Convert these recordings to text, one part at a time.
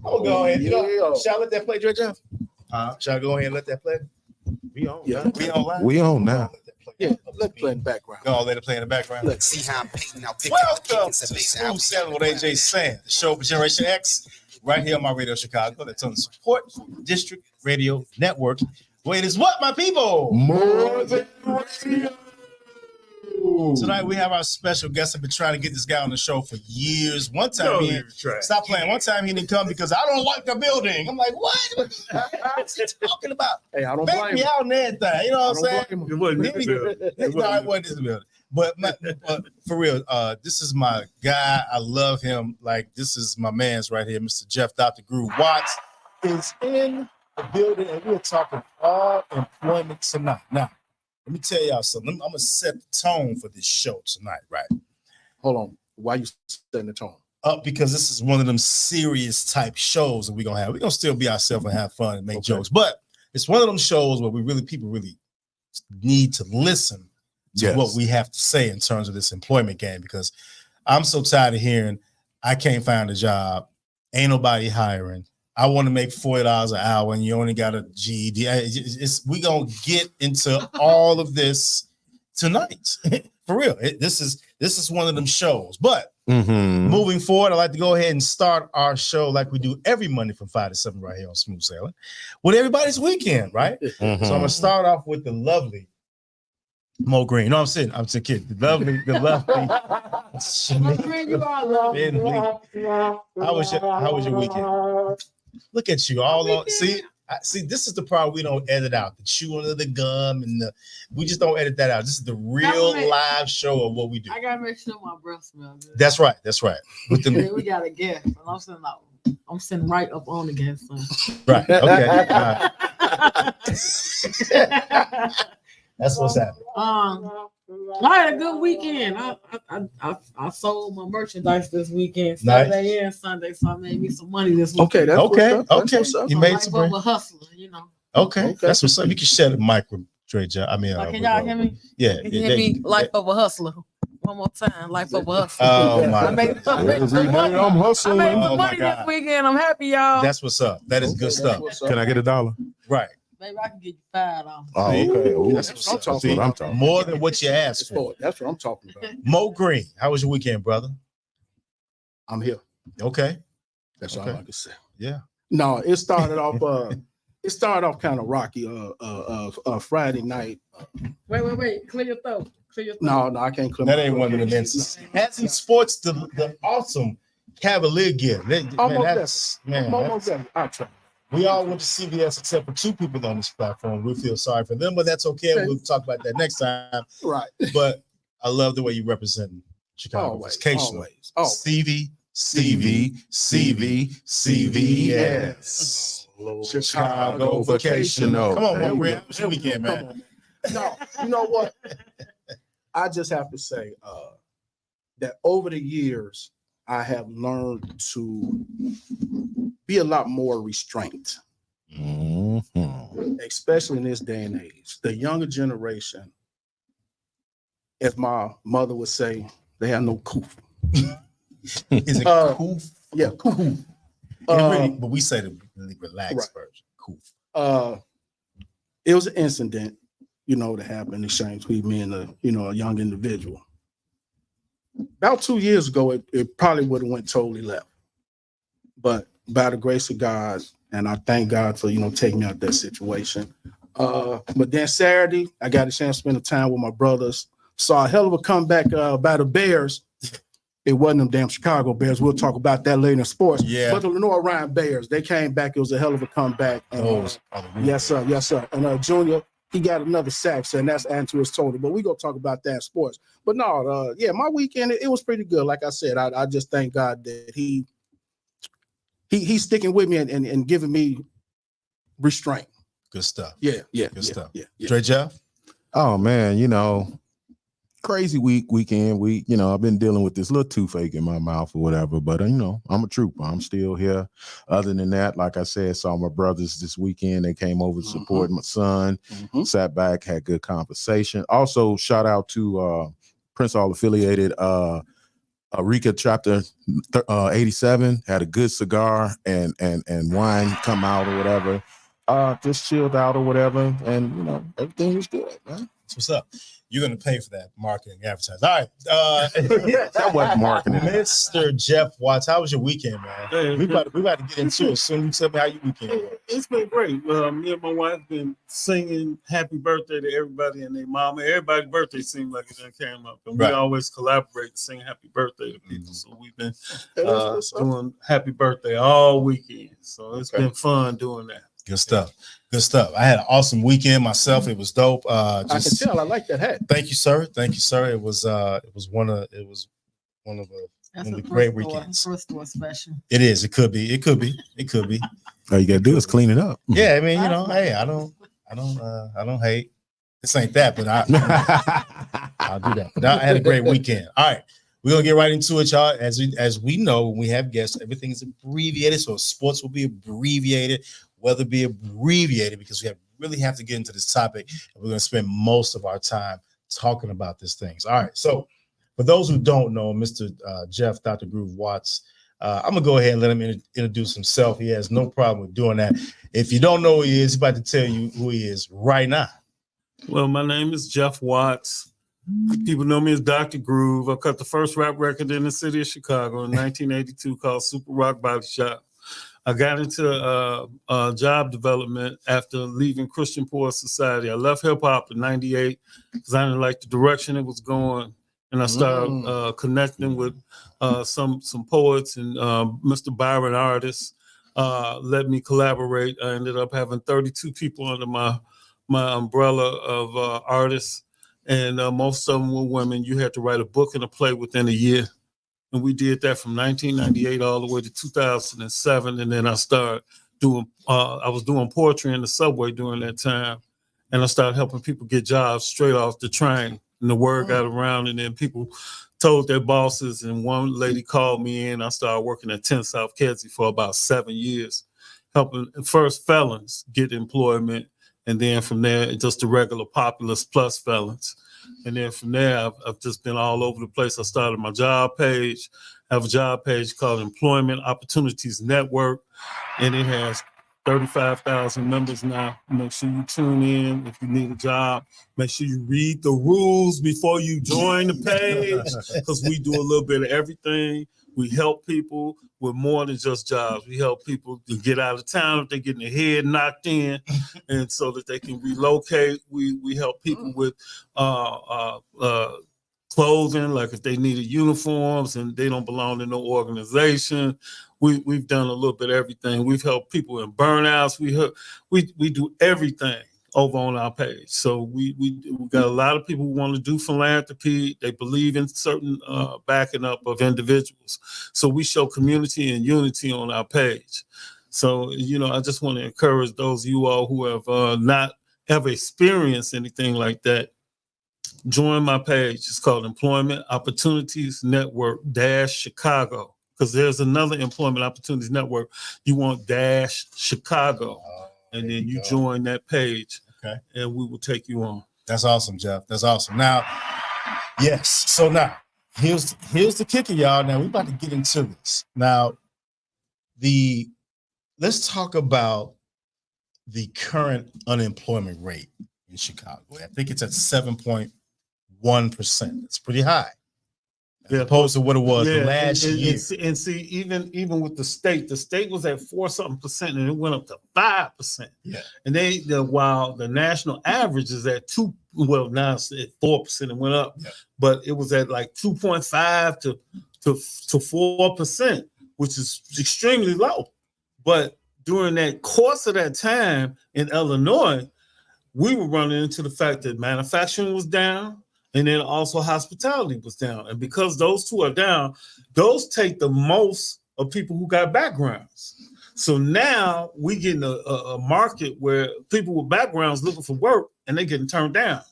I'll go ahead. You know, shall I let that play, Geoff? Shall I go ahead and let that play? We on. Yeah. We on live? We on now. Yeah, let it play in the background. Go on, let it play in the background. Let's See how I'm painting out. Welcome to Smooth Sailing with AJ Sand, the show for Generation X, right here on my radio Chicago. That's on the Support District Radio Network. Wait, is what, my people? More than radio. Tonight we have our special guest. I've been trying to get this guy on the show for years. One time stop playing. One time he didn't come because I don't like the building. I'm like, what? What's he talking about? Hey, I don't Make blame me him. out and everything. You know what I'm saying? It wasn't this building. It wasn't this building. But for real, this is my guy. I love him. Like, this is my man's right here, Mr. Geoff Dr. Groove Watts is in the building, and we're talking all employment tonight. Now, let me tell y'all something. I'm going to set the tone for this show tonight, right? Hold on. Why you setting the tone? Because this is one of them serious type shows that we're going to have. We're going to still be ourselves and have fun and make jokes. But it's one of them shows where people really need to listen to what we have to say in terms of this employment game, because I'm so tired of hearing, I can't find a job. Ain't nobody hiring. I want to make $40 an hour and you only got a GED. We're going to get into all of this tonight. For real. This is one of them shows. But moving forward, I'd like to go ahead and start our show like we do every Monday from 5 to 7 right here on Smooth Sailing with everybody's weekend, right? So I'm going to start off with the lovely Mo Green. No, I'm saying kidding. The lovely. Mo Green, you are lovely. How was your weekend? Look at you all on. See, this is the part we don't edit out. The chewing of the gum and we just don't edit that out. This is the real live show of what we do. I gotta make sure my breath smells good. That's right. With the, then we got a gift. And I'm sitting right up on the gift. So. Right. Okay. That's what's happening. I had a good weekend. I sold my merchandise this weekend, Saturday and Sunday, so I made me some money this weekend. Okay, that's what's up. You made some money. A hustler, you know. Okay, that's what's up. You can share the mic with Dre. I mean, can y'all hear me? Yeah. Can you hear me? Life of a hustler. One more time, life of a hustler. Oh my! I made some money. I'm hustling. I made some money this weekend. I'm happy, y'all. That's what's up. That is good stuff. Can I get $1? Right. Maybe I can get you $5. Oh, okay. Ooh, that's what I'm talking. More than what you asked for. That's what I'm talking about. Mo Green, how was your weekend, brother? I'm here. Okay. That's all I can say. Yeah. No, it started off. Kind of rocky. Friday night. Wait. Clear your throat. No, I can't clear. That ain't one of the men's. Hanson Sports, the awesome Cavalier gear. Almost there. I'll try. We all went to CVS except for 2 people on this platform. We feel sorry for them, but that's okay. We'll talk about that next time. Right. But I love the way you represent Chicago. Always. CV. Yes. Chicago Vocational. Come on, man. How was your weekend, man? No, you know what? I just have to say that over the years, I have learned to be a lot more restrained, especially in this day and age. The younger generation, as my mother would say, they have no coof. Is it coof? Yeah, coof. But we say the really relaxed version. Coof. It was an incident, that happened in exchange between me and a young individual. About 2 years ago, it probably would have went totally left. But by the grace of God, and I thank God for, taking me out of that situation. But then Saturday, I got a chance to spend time with my brothers. Saw a hell of a comeback by the Bears. It wasn't them damn Chicago Bears. We'll talk about that later in sports. Yeah. But the Lenore Ryan Bears, they came back. It was a hell of a comeback. And, yes, sir. And Junior, he got another sack, so, and that's adding to his total. But we're going to talk about that in sports. But no, my weekend, it was pretty good. Like I said, I just thank God that he's sticking with me and giving me restraint. Good stuff. Yeah. Good stuff. Yeah. Dre Geoff? Oh, man, crazy weekend. I've been dealing with this little toothache in my mouth or whatever, but I'm a trooper. I'm still here. Other than that, like I said, saw my brothers this weekend. They came over to support my son, sat back, had good conversation. Also, shout out to Prince Hall affiliated Rika chapter 87 had a good cigar and wine come out or whatever. Just chilled out or whatever, and you know everything was good, man. That's what's up. You're gonna pay for that marketing advertising. All right, That wasn't marketing. Mr. Geoff Watts, how was your weekend, man? Hey, we about to get into it soon. You tell me how your weekend was. It's been great. Me and my wife been singing happy birthday to everybody and their mama. Everybody's birthday seemed like it done came up. And we always collaborate and sing happy birthday to people. So we've been doing happy birthday all weekend. So it's been fun doing that. Good stuff. Good stuff. I had an awesome weekend myself. It was dope. I can tell. I like that hat. Thank you, sir. Thank you, sir. It was one of the great weekends. First store special. It is. It could be. All you gotta do is clean it up. Yeah, I mean, you know, hey, I don't hate. This ain't that, but I'll do that. But I had a great weekend. All right. We're gonna get right into it, y'all. As we know, when we have guests, everything is abbreviated. So sports will be abbreviated, weather be abbreviated, because we really have to get into this topic, and we're gonna spend most of our time talking about these things. All right. So for those who don't know, Mr. Geoff, Dr. Groove Watts, I'm gonna go ahead and let him introduce himself. He has no problem with doing that. If you don't know who he is, he's about to tell you who he is right now. Well, my name is Geoff Watts. People know me as Dr. Groove. I cut the first rap record in the city of Chicago in 1982 called Super Rock Body Shop. I got into job development after leaving Christian Poor Society. I left hip hop in '98 because I didn't like the direction it was going, and I started connecting with some poets and Mr. Byron artists. Let me collaborate. I ended up having 32 people under my umbrella of artists. And most of them were women. You had to write a book and a play within a year. And we did that from 1998 all the way to 2007. And then I started I was doing poetry in the subway during that time. And I started helping people get jobs straight off the train. And the word got around, and then people told their bosses. And one lady called me in. I started working at 10 South Kedzie for about 7 years, helping first felons get employment. And then from there, just the regular populace plus felons. And then from there, I've just been all over the place. I started my job page. I have a job page called Employment Opportunities Network, and it has 35,000 members now. Make sure you tune in if you need a job. Make sure you read the rules before you join the page, because we do a little bit of everything. We help people with more than just jobs. We help people to get out of town if they're getting their head knocked in, and so that they can relocate. We help people with clothing, like if they needed uniforms and they don't belong to no organization. We've done a little bit of everything. We've helped people in burnouts. We do everything over on our page. So we got a lot of people who want to do philanthropy. They believe in certain backing up of individuals. So we show community and unity on our page. So, you know, I just want to encourage those of you all who have not ever experienced anything like that. Join my page. It's called Employment Opportunities Network Chicago, because there's another Employment Opportunities Network. You want Chicago. And then you join that page, and we will take you on. That's awesome, Geoff. That's awesome. Now, yes. So now, here's the kicker, y'all. Now we're about to get into this. Now, let's talk about the current unemployment rate in Chicago. I think it's at 7.1%. It's pretty high. As opposed to what it was last year. And see, even with the state was at 4-something%, and it went up to 5%. Yeah. And while the national average is at now it's at 4%, it went up, but it was at like 2.5 to 4%, which is extremely low. But during that course of that time in Illinois, we were running into the fact that manufacturing was down, and then also hospitality was down. And because those two are down, those take the most of people who got backgrounds. So now we get in a market where people with backgrounds looking for work, and they're getting turned down,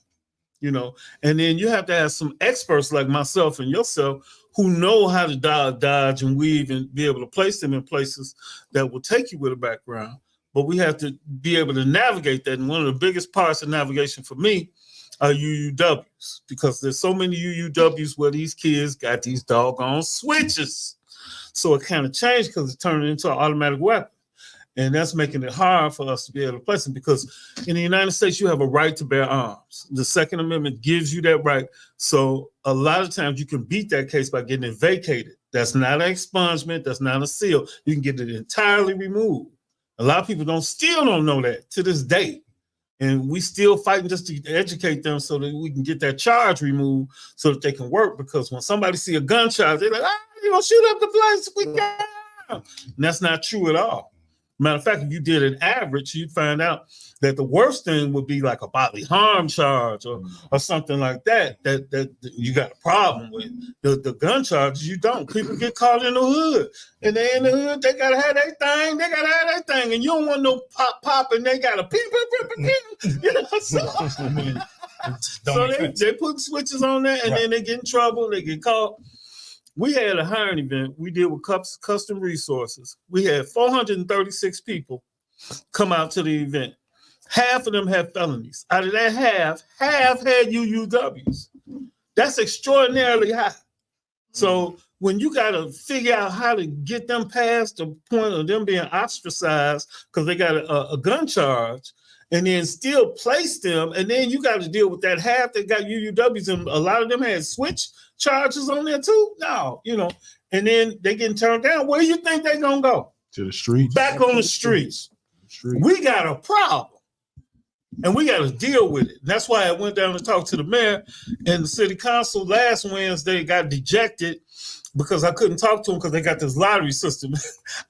you know. And then you have to have some experts like myself and yourself who know how to dodge and weave and be able to place them in places that will take you with a background. But we have to be able to navigate that. And one of the biggest parts of navigation for me are UUWs, because there's so many UUWs where these kids got these doggone switches. So it kind of changed because it turned into an automatic weapon. And that's making it hard for us to be able to place them, because in the United States, you have a right to bear arms. The Second Amendment gives you that right. So a lot of times you can beat that case by getting it vacated. That's not an expungement. That's not a seal. You can get it entirely removed. A lot of people still don't know that to this day. And we still fighting just to educate them so that we can get that charge removed so that they can work. Because when somebody see a gun charge, they're like, you're going to shoot up the place. We got. And that's not true at all. Matter of fact, if you did an average, you'd find out that the worst thing would be like a bodily harm charge or something like that you got a problem with. The gun charges, you don't. People get caught in the hood, and they in the hood, they gotta have their thing, and you don't want no pop, and they gotta peep. You know, so they put switches on there, and then they get in trouble, they get caught. We had a hiring event. We did with Custom Resources. We had 436 people come out to the event. Half of them had felonies. Out of that half had UUWs. That's extraordinarily high. So when you got to figure out how to get them past the point of them being ostracized because they got a gun charge, and then still place them, and then you got to deal with that half that got UUWs, and a lot of them had switch charges on there too. No, and then they getting turned down. Where do you think they gonna go? To the streets. Back on the streets. We got a problem, and we got to deal with it. And that's why I went down to talk to the mayor and the city council last Wednesday. Got dejected because I couldn't talk to them because they got this lottery system.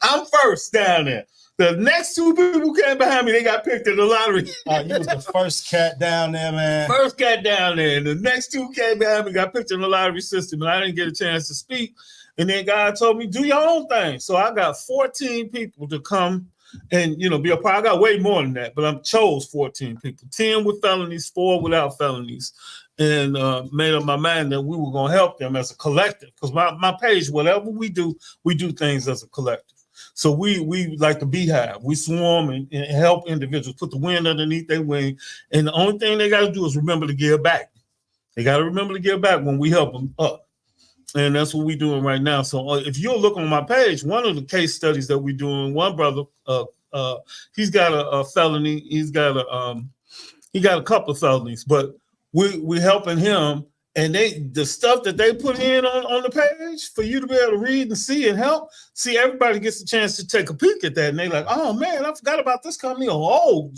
I'm first down there. The next two people came behind me, they got picked in the lottery. You was the first cat down there, man. First cat down there. And the next two came behind me, got picked in the lottery system, and I didn't get a chance to speak. And then God told me, do your own thing. So I got 14 people to come and, be a part. I got way more than that, but I chose 14 people, 10 with felonies, 4 without felonies, and made up my mind that we were going to help them as a collective. Because my page, whatever we do things as a collective. So we like the beehive. We swarm and help individuals, put the wind underneath their wing. And the only thing they got to do is remember to give back. They got to remember to give back when we help them up. And that's what we're doing right now. So if you'll look on my page, one of the case studies that we're doing, one brother, he's got a felony. He got a couple of felonies, but we're helping him. And the stuff that they put in on the page for you to be able to read and see and help, everybody gets a chance to take a peek at that. And they're like, oh, man, I forgot about this company. Oh,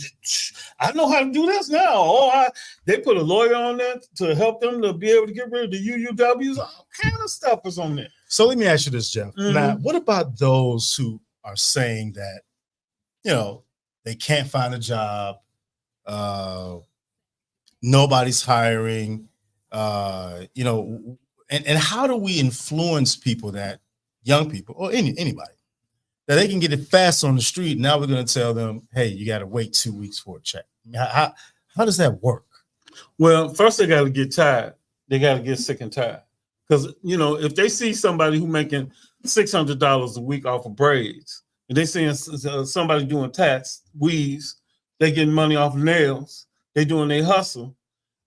I know how to do this now. They put a lawyer on there to help them to be able to get rid of the UUWs. All kind of stuff is on there. So let me ask you this, Geoff. Mm-hmm. Now, what about those who are saying that, they can't find a job, nobody's hiring, and how do we influence people, that young people or anybody, that they can get it fast on the street? Now we're going to tell them, hey, you got to wait 2 weeks for a check. How does that work? Well, first they got to get tired. They got to get sick and tired. Because, if they see somebody who making $600 a week off of braids, and they seeing somebody doing tats, weaves, they getting money off of nails, they doing their hustle,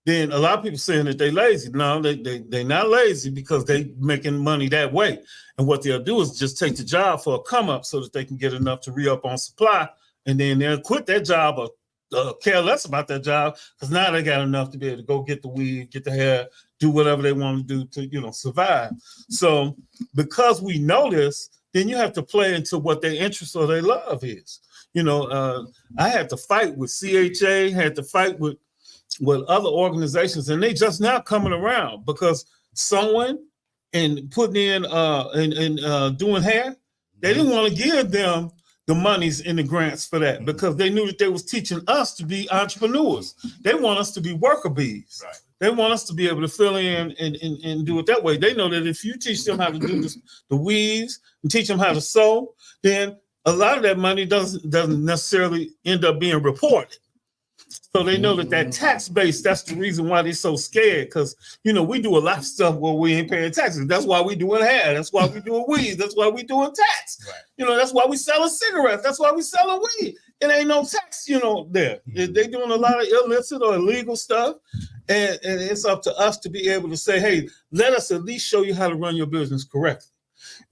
then a lot of people saying that they lazy. No, they're not lazy, because they making money that way. And what they'll do is just take the job for a come up so that they can get enough to re-up on supply. And then they'll quit that job or care less about that job, because now they got enough to be able to go get the weave, get the hair, do whatever they want to do to, survive. So because we know this, then you have to play into what their interest or their love is. I had to fight with CHA, had to fight with other organizations, and they just now coming around, because someone and putting in and doing hair, they didn't want to give them the monies and the grants for that, because they knew that they was teaching us to be entrepreneurs. They want us to be worker bees. Right. They want us to be able to fill in and do it that way. They know that if you teach them how to do this, the weaves, and teach them how to sew, then a lot of that money doesn't necessarily end up being reported. So they know that tax base, that's the reason why they're so scared, because, we do a lot of stuff where we ain't paying taxes. That's why we doing hair. That's why we doing weed. That's why we doing tax. Right. That's why we selling cigarettes. That's why we selling weed. It ain't no tax, there. They doing a lot of illicit or illegal stuff. And it's up to us to be able to say, hey, let us at least show you how to run your business correctly.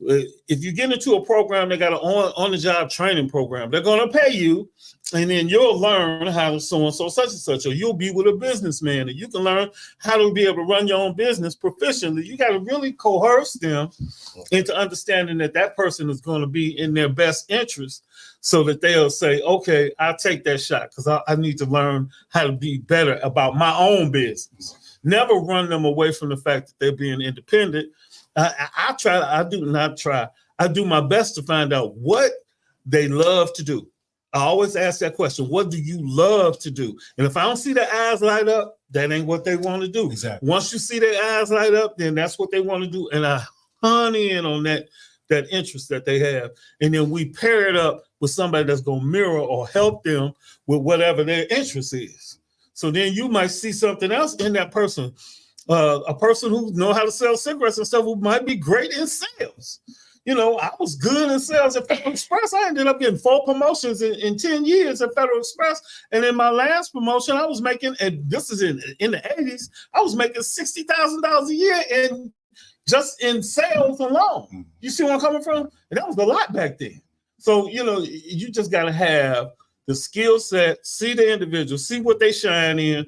If you get into a program, they got an on-the-job training program. They're going to pay you, and then you'll learn how to so and so such and such, or you'll be with a businessman, and you can learn how to be able to run your own business proficiently. You got to really coerce them into understanding that that person is going to be in their best interest, so that they'll say, okay, I'll take that shot because I need to learn how to be better about my own business. Never run them away from the fact that they're being independent. I do my best to find out what they love to do. I always ask that question, what do you love to do? And if I don't see their eyes light up, that ain't what they want to do. Exactly. Once you see their eyes light up, then that's what they want to do. And I honey in on that interest that they have. And then we pair it up with somebody that's going to mirror or help them with whatever their interest is. So then you might see something else in that person. A person who know how to sell cigarettes and stuff who might be great in sales. You know, I was good in sales at Federal Express. I ended up getting 4 promotions in 10 years at Federal Express. And in my last promotion, I was making, and this is in the 80s, I was making $60,000 a year just in sales alone. You see where I'm coming from? And that was a lot back then. So, you know, you just got to have the skill set, see the individual, see what they shine in,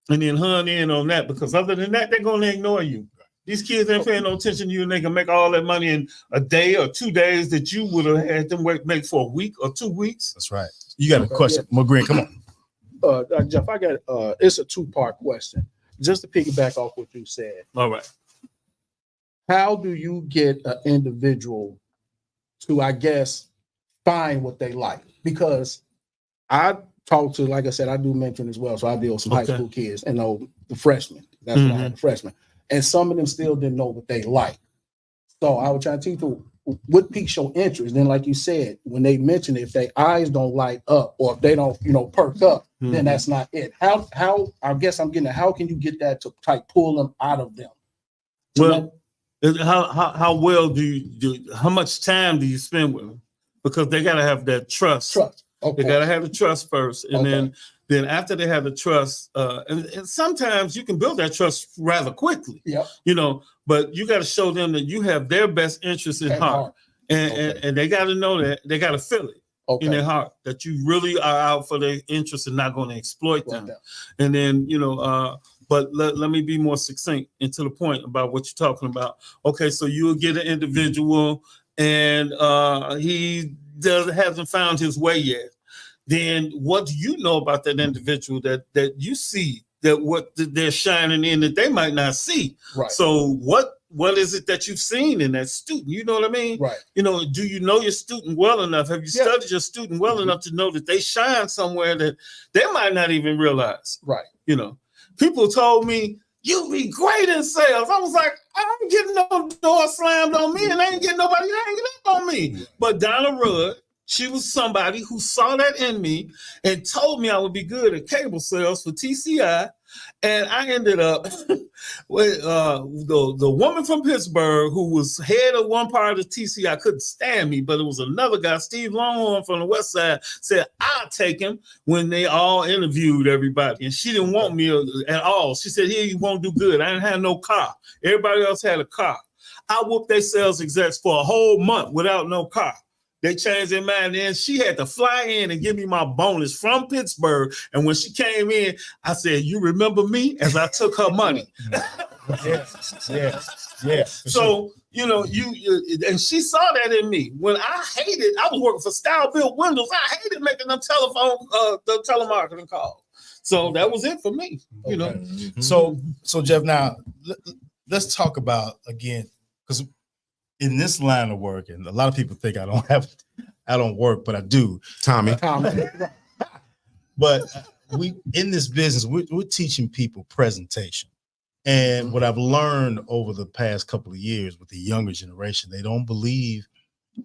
and then hone in on that, because other than that, they're going to ignore you. These kids ain't paying no attention to you, and they can make all that money in a day or 2 days that you would have had them make for a week or 2 weeks. That's right. You got a question, McGreen? Come on. Geoff, I got it's a 2-part question. Just to piggyback off what you said. All right. How do you get an individual to, I guess, find what they like? Because I talk to, like I said, I do mentoring as well. So I deal with some high school kids and the freshmen. That's what I had, the freshmen. And some of them still didn't know what they like. So I would try to teach them what piques your interest. Then, like you said, when they mention it, if their eyes don't light up or if they don't, perk up, then that's not it. How I guess I'm getting at, how can you get that to pull them out of them? Well, how well do you how much time do you spend with them? Because they got to have that trust. Okay. They got to have the trust first, and then after they have the trust, and sometimes you can build that trust rather quickly. Yeah. But you got to show them that you have their best interest in heart, and they got to know that, they got to feel it in their heart that you really are out for their interest and not going to exploit them. And then but let me be more succinct and to the point about what you're talking about. Okay, so you'll get an individual and he hasn't found his way yet. Then what do you know about that individual that you see that what they're shining in that they might not see? Right. So what is it that you've seen in that student? You know what I mean? Right. Do you know your student well enough? Have you studied your student well enough to know that they shine somewhere that they might not even realize? Right. People told me, you be great in sales. I was like, I ain't getting no door slammed on me, and I ain't getting nobody hanging up on me. But Donna Rudd, she was somebody who saw that in me and told me I would be good at cable sales for TCI. And I ended up with the woman from Pittsburgh who was head of one part of TCI couldn't stand me, but it was another guy, Steve Longhorn from the West Side, said I'll take him when they all interviewed everybody. And she didn't want me at all. She said, here, you won't do good. I didn't have no car. Everybody else had a car. I whooped their sales execs for a whole month without no car. They changed their mind. And she had to fly in and give me my bonus from Pittsburgh. And when she came in, I said, you remember me? As I took her money. Yeah. So, and she saw that in me. When I was working for Style Built Windows. I hated making them the telemarketing calls. So that was it for me, So Geoff, now let's talk about, again, because in this line of work, and a lot of people think I don't work, but I do. Tommy. But we in this business, we're teaching people presentation. And what I've learned over the past couple of years with the younger generation, they don't believe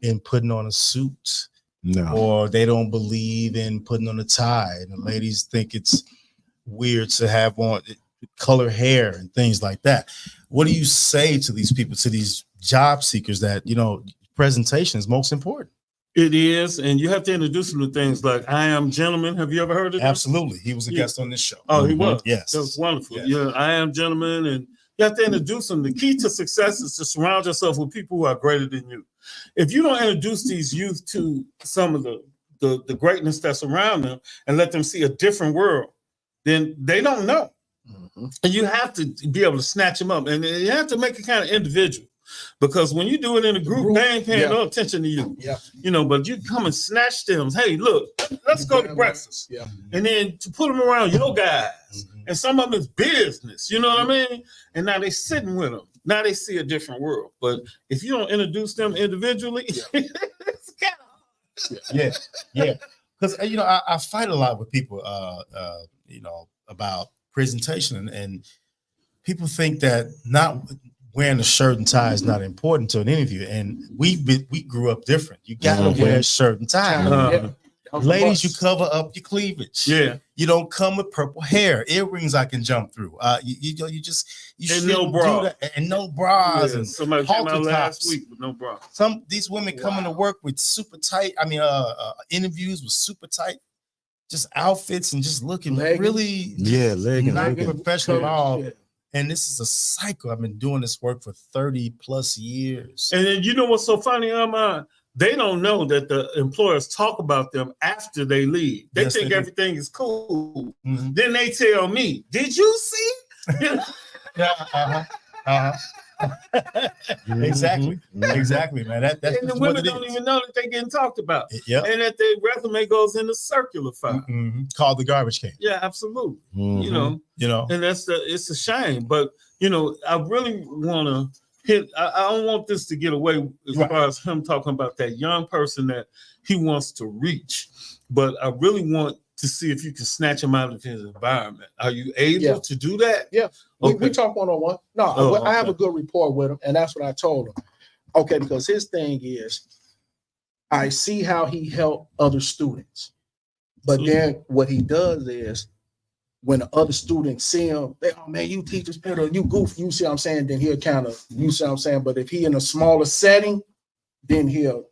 in putting on a suit. No. Or they don't believe in putting on a tie. And the ladies think it's weird to have on color hair and things like that. What do you say to these people, to these job seekers, that presentation is most important? It is, and you have to introduce them to things like "I Am Gentleman." Have you ever heard of that? Absolutely. He was a guest on this show. Oh, he was. Yes. That was wonderful. Yes. Yeah, "I Am Gentleman," and you have to introduce them. The key to success is to surround yourself with people who are greater than you. If you don't introduce these youth to some of the greatness that's around them and let them see a different world, then they don't know. And you have to be able to snatch them up, and you have to make it kind of individual. Because when you do it in a group, they ain't paying no attention to you. Yeah. You know, but you come and snatch them. Hey, look, let's go to breakfast. Yeah. And then to put them around your guys. And some of them is business. You know what I mean? And now they sitting with them. Now they see a different world. But if you don't introduce them individually, it's kind of hard. Yeah. Because you know, I fight a lot with people you know, about presentation, and people think that not wearing a shirt and tie is not important to an interview, and we grew up different. You gotta wear a shirt and tie. Ladies, you cover up your cleavage. Yeah. You don't come with purple hair, earrings I can jump through. You And no bra. do that. And no bras. Yeah, And somebody came halter out last tops. week with no bra. These women coming to work with super tight. Interviews with super tight, just outfits and just looking really leggings. not professional at all. Yeah. And this is a cycle. I've been doing this work for 30 plus years. And then you know what's so funny, Armand? They don't know that the employers talk about them after they leave. They Yes, think they do. everything is cool. Mhm. Then they tell me, "Did you see?" Exactly, exactly, man. That's And the what women it don't is. even know that they're getting talked about, Yep. and that their resume goes in the circular file. Called the garbage can. Yeah, absolutely. Mhm. You know, and it's a shame. But you know, I really want to hit. I don't want this to get away as far as him talking about that young person that he wants to reach. But I really want to see if you can snatch him out of his environment. Are you able to do that? Yeah. We talk one-on-one. No, Oh, I have okay. a good rapport with him, and that's what I told him. Okay, because his thing is, I see how he helped other students, but then what he does is, when the other students see him, they, "Oh man, you teachers better, you goofy." You see what I'm saying? Then he'll kind of, you see what I'm saying? But if he in a smaller setting, then he'll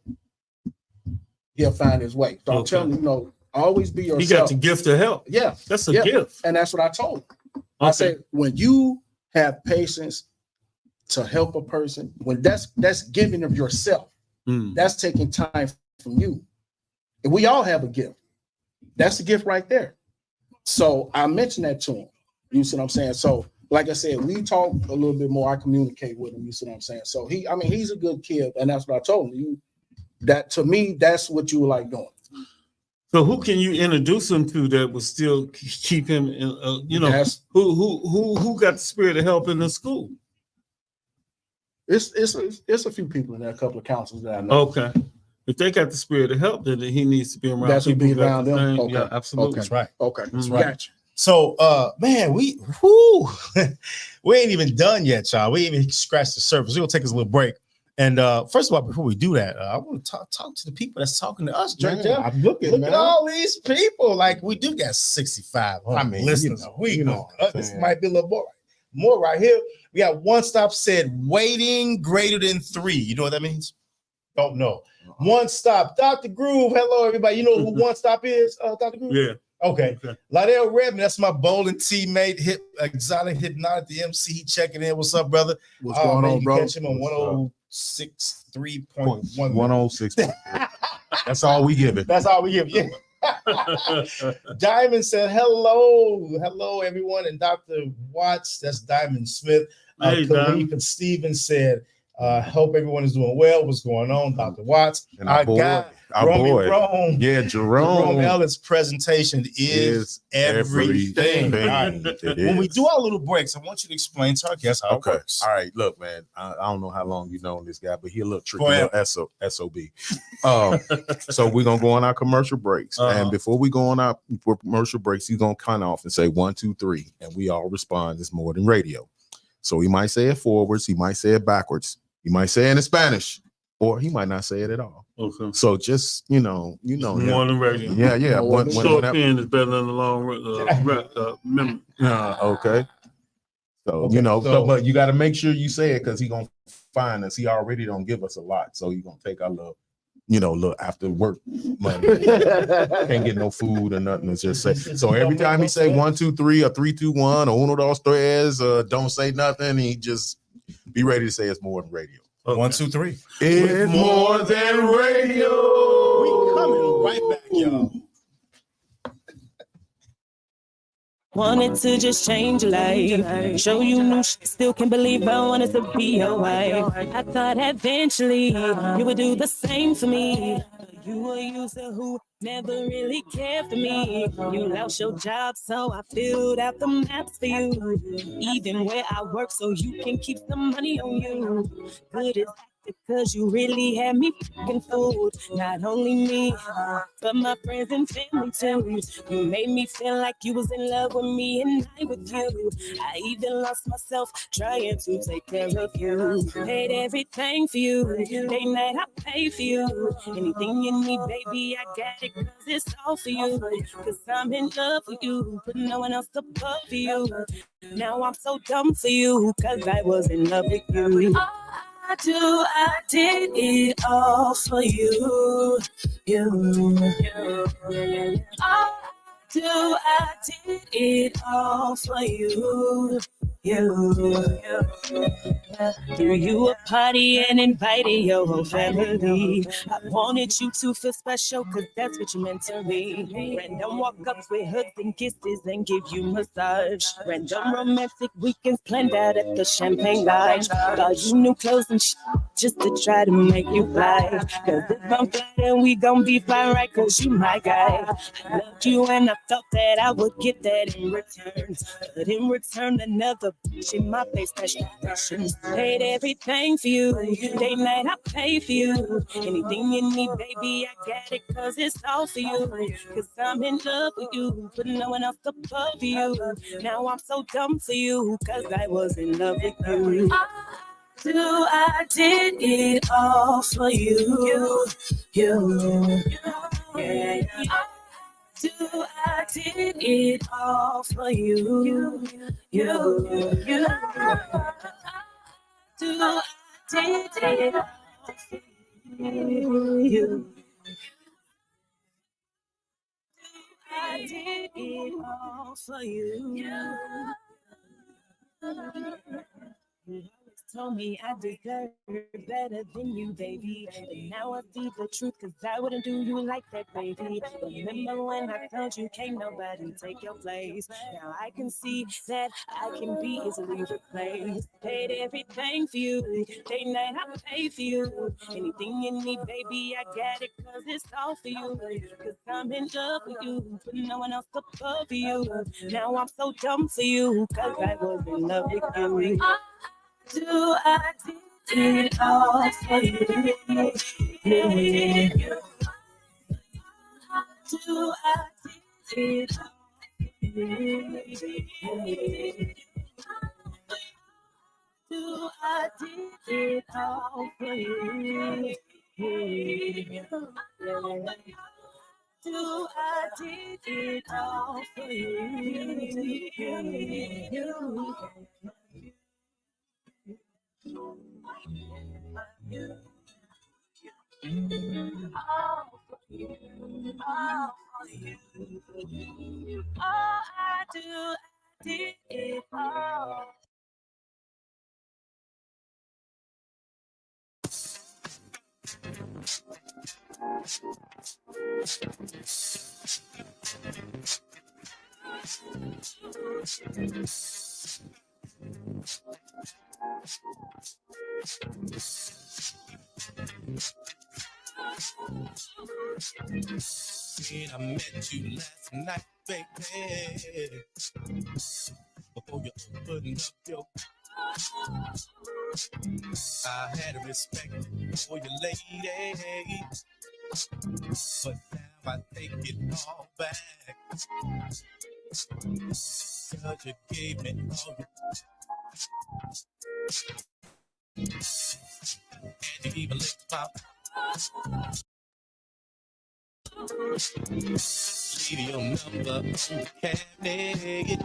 find his way. So I'm telling you, you know, always be yourself. He got the gift of help. Yeah, That's a gift. and that's what I told him. I say, when you have patience to help a person, when that's giving of yourself, that's taking time from you. And we all have a gift. That's the gift right there. So I mentioned that to him. You see what I'm saying? So, like I said, we talk a little bit more. I communicate with him. You see what I'm saying? So he's a good kid, and that's what I told him. That to me, that's what you like doing. So who can you introduce him to that will still keep him in, who got the spirit of help in the school? It's a few people in there, a couple of counselors that I know. Okay. If they got the spirit of help, then he needs to be around That's people be who got around the them. same- Okay. Yeah, absolutely. Okay. That's right. Okay, That's right. Gotcha. So, man, we ain't even done yet, y'all. We ain't even scratched the surface. We're gonna take us a little break. And first of all, before we do that, I want to talk to the people that's talking to us, Drake. Man, I'm looking, Look man. at all these people. Like, we do got 6,500 I mean, listeners. you know, We you know know what I'm this saying. might be a little more right here. We got One Stop said waiting greater than 3. You know what that means? Don't know. One Stop, Dr. Groove. Hello, everybody. You know who One Stop is, Dr. Groove? Yeah. Okay. Liddell Redman, that's my bowling teammate, exotic hypnotic, the MC. He checking in. What's up, brother? What's going on, you bro? catch him on 106.3.1. 106. That's all we give it. That's all we give you. Diamond said, hello, everyone. And Dr. Watts, that's Diamond Smith. Hey, Khalif and Steven said, hope everyone is doing well. What's going on, Dr. Watts? And our boy, Rome. Yeah, Jerome Ellis' presentation is everything. All right. It When we is. do our little breaks, I want you to explain to our guests how it Okay. works. All right. Look, man. I don't know how long you known this guy, but he a little tricky, Forever. little SOB. So we're gonna go on our commercial breaks, and before we go on our commercial breaks, he's gonna count off and say 1, 2, 3, and we all respond. It's more than radio. So he might say it forwards, he might say it backwards, he might say it in Spanish, or he might not say it at all. Okay. So just you know, More than radio. yeah. Short pen is better than the long memory. Okay. So Okay, but you got to make sure you say it because he gonna find us. He already don't give us a lot, so he gonna take our little look after work money. Can't get no food or nothing. It's just say. So every time he say 1, 2, 3 or 3, 2, 1 or uno dos tres, don't say nothing. He just be ready to say it's more than radio. Okay. 1, 2, 3. It's more than radio. We coming right back, y'all. Wanted to just change your life, show you new shit, still can't believe I wanted to be your wife. I thought eventually you would do the same for me. You were a user who never really cared for me. You lost your job, so I filled out the maps for you. Even where I work, so you can keep some money on you. Good as because you really had me fucking fooled. Not only me, but my friends and family too. You made me feel like you was in love with me and I with you. I even lost myself trying to take care of you. Paid everything for you. Day night I pay for you. Anything you need, baby, I got it, cause it's all for you. Cause I'm in love with you, but no one else above you. Now I'm so dumb for you, cause I was in love with you. I did it all for you. I did it all for you. Threw you a party and invited your whole family. I wanted you to feel special, cause that's what you meant to me. Random walk-ups with hugs and kisses and give you massage. Random romantic weekends planned out at the Champagne Lodge. Got you new clothes and shit just to try to make you fly. Cause if I'm fly, then we gon' be fine, right? Cause you my guy. I loved you and I thought that I would get that in return. But in return, another bitch in my face, passion. Paid everything for you. Day night, I pay for you. Anything you need, baby, I got it, cause it's all for you. Cause I'm in love with you, but no one else above you. Now I'm so dumb for you, cause I was in love with you. I did it all for you. I did it all for you. I did it all for you. I did it all for you. You always told me I deserve better than you, baby. And now I see the truth, cause I wouldn't do you like that, baby. Remember when I told you can't nobody take your place? Now I can see that I can be easily replaced. Paid everything for you. Day night I pay for you. Anything you need, baby, I got it, cause it's all for you. Cause I'm in love with you, but no one else above you. Now I'm so dumb for you, cause I was in love with you. I did it all for you. I did it all for you. I did it all for you. I did it all. I met you last night, baby. Before you opened up your, I had a respect for you, lady. But now I take it all back. Cause you gave me all you, and you even licked my, leave your number on the cabinet.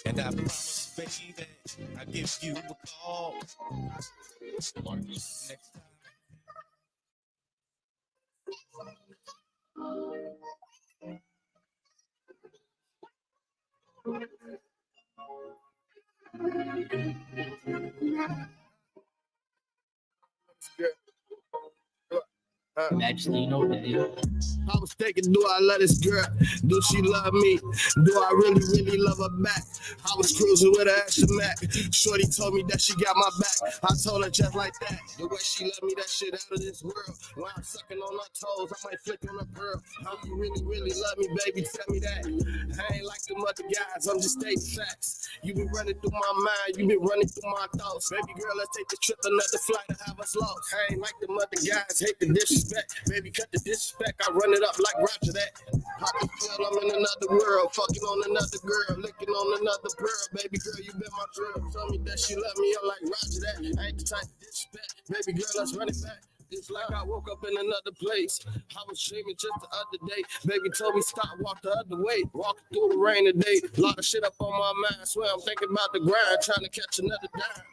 And I promise, baby, I'll give you a call next time. Actually, you know what that is. I was thinking, do I love this girl? Do she love me? Do I really, really love her back? I was cruising with her extra Mac. Shorty told me that she got my back. I told her just like that. The way she love me, that shit out of this world. When I'm sucking on her toes, I might flick on her pearl. How you really, really love me, baby? Tell me that. I ain't like them other guys, I'm just stating facts. You been running through my mind, you been running through my thoughts. Baby girl, let's take the trip, another flight to have us lost. I ain't like them other guys, hate the disrespect. Baby, cut the disrespect, I run it up like Roger that. I can feel I'm in another world, fucking on another girl, licking on another pearl. Baby girl, you been my girl. Tell me that she love me, I'm like Roger that. I ain't the type of disrespect. Baby girl, let's run it back. It's like I woke up in another place. I was dreaming just the other day. Baby told me stop, walk the other way. Walking through the rain today. A lot of shit up on my mind. Swear I'm thinking about the grind, trying to catch another dime.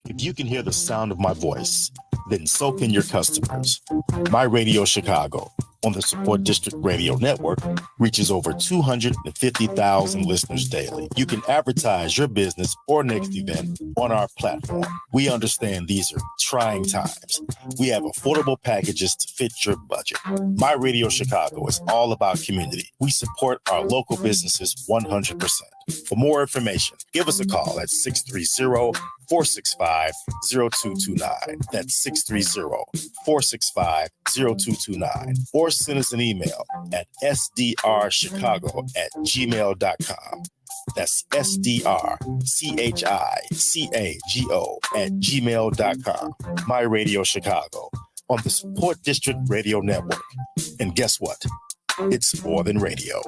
If you can hear the sound of my voice, then so can your customers. My Radio Chicago on the Support District Radio Network reaches over 250,000 listeners daily. You can advertise your business or next event on our platform. We understand these are trying times. We have affordable packages to fit your budget. My Radio Chicago is all about community. We support our local businesses 100%. For more information, give us a call at 630-465-0229. That's 630-465-0229. Or send us an email at sdrchicago@gmail.com. That's sdrchicago@gmail.com. My Radio Chicago on the Support District Radio Network. And guess what? It's more than radio.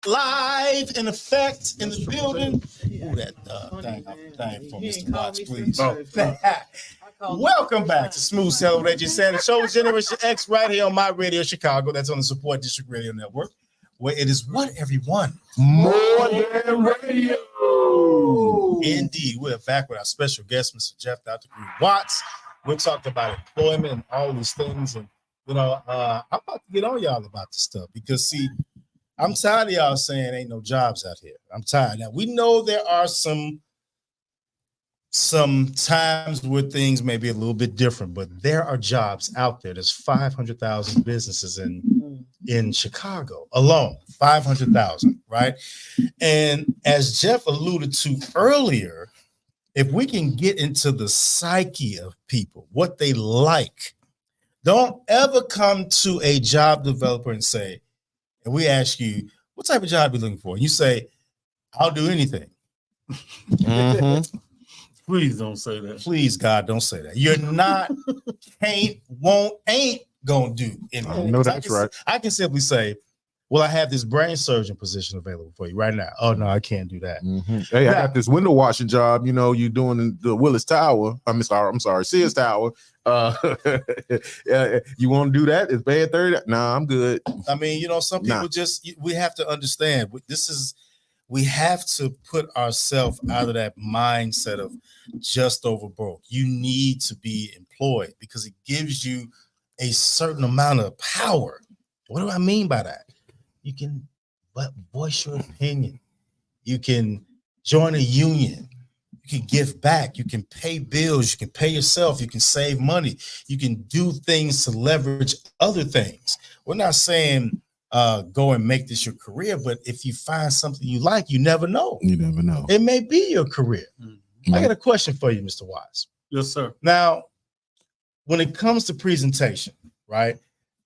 Live in effect in the building. Ooh, that thing for Mr. Watts, please. Welcome back to Smooth Sailing with AJ Sanders. Show Generation X right here on My Radio Chicago. That's on the Support District Radio Network, where it is what, everyone? More than radio. Indeed. We're back with our special guest, Mr. Geoff Dr. Groove Watts. We're talking about employment and all these things. And, I'm about to get on y'all about this stuff because, see, I'm tired of y'all saying ain't no jobs out here. I'm tired. Now, we know there are some times where things may be a little bit different, but there are jobs out there. There's 500,000 businesses in Chicago alone, 500,000, right? And as Geoff alluded to earlier, if we can get into the psyche of people, what they like, don't ever come to a job developer and say, and we ask you, what type of job are you looking for? And you say, I'll do anything. Mm-hmm. Please don't say that. Please, God, don't say that. You're not, can't, won't, ain't gonna do anything. No, that's right. I can simply say, well, I have this brain surgeon position available for you right now. Oh, no, I can't do that. Mm-hmm. Hey, I got this window washing job. You're doing the Willis Tower. I'm sorry, Sears Tower. You want to do that? It's paying 30. Nah, I'm good. I mean, some people we have to understand we have to put ourselves out of that mindset of just over broke. You need to be employed because it gives you a certain amount of power. What do I mean by that? You can voice your opinion. You can join a union. You can give back. You can pay bills. You can pay yourself. You can save money. You can do things to leverage other things. We're not saying go and make this your career, but if you find something you like, you never know. You never know. It may be your career. Mm-hmm. I got a question for you, Mr. Watts. Yes, sir. Now, when it comes to presentation, right?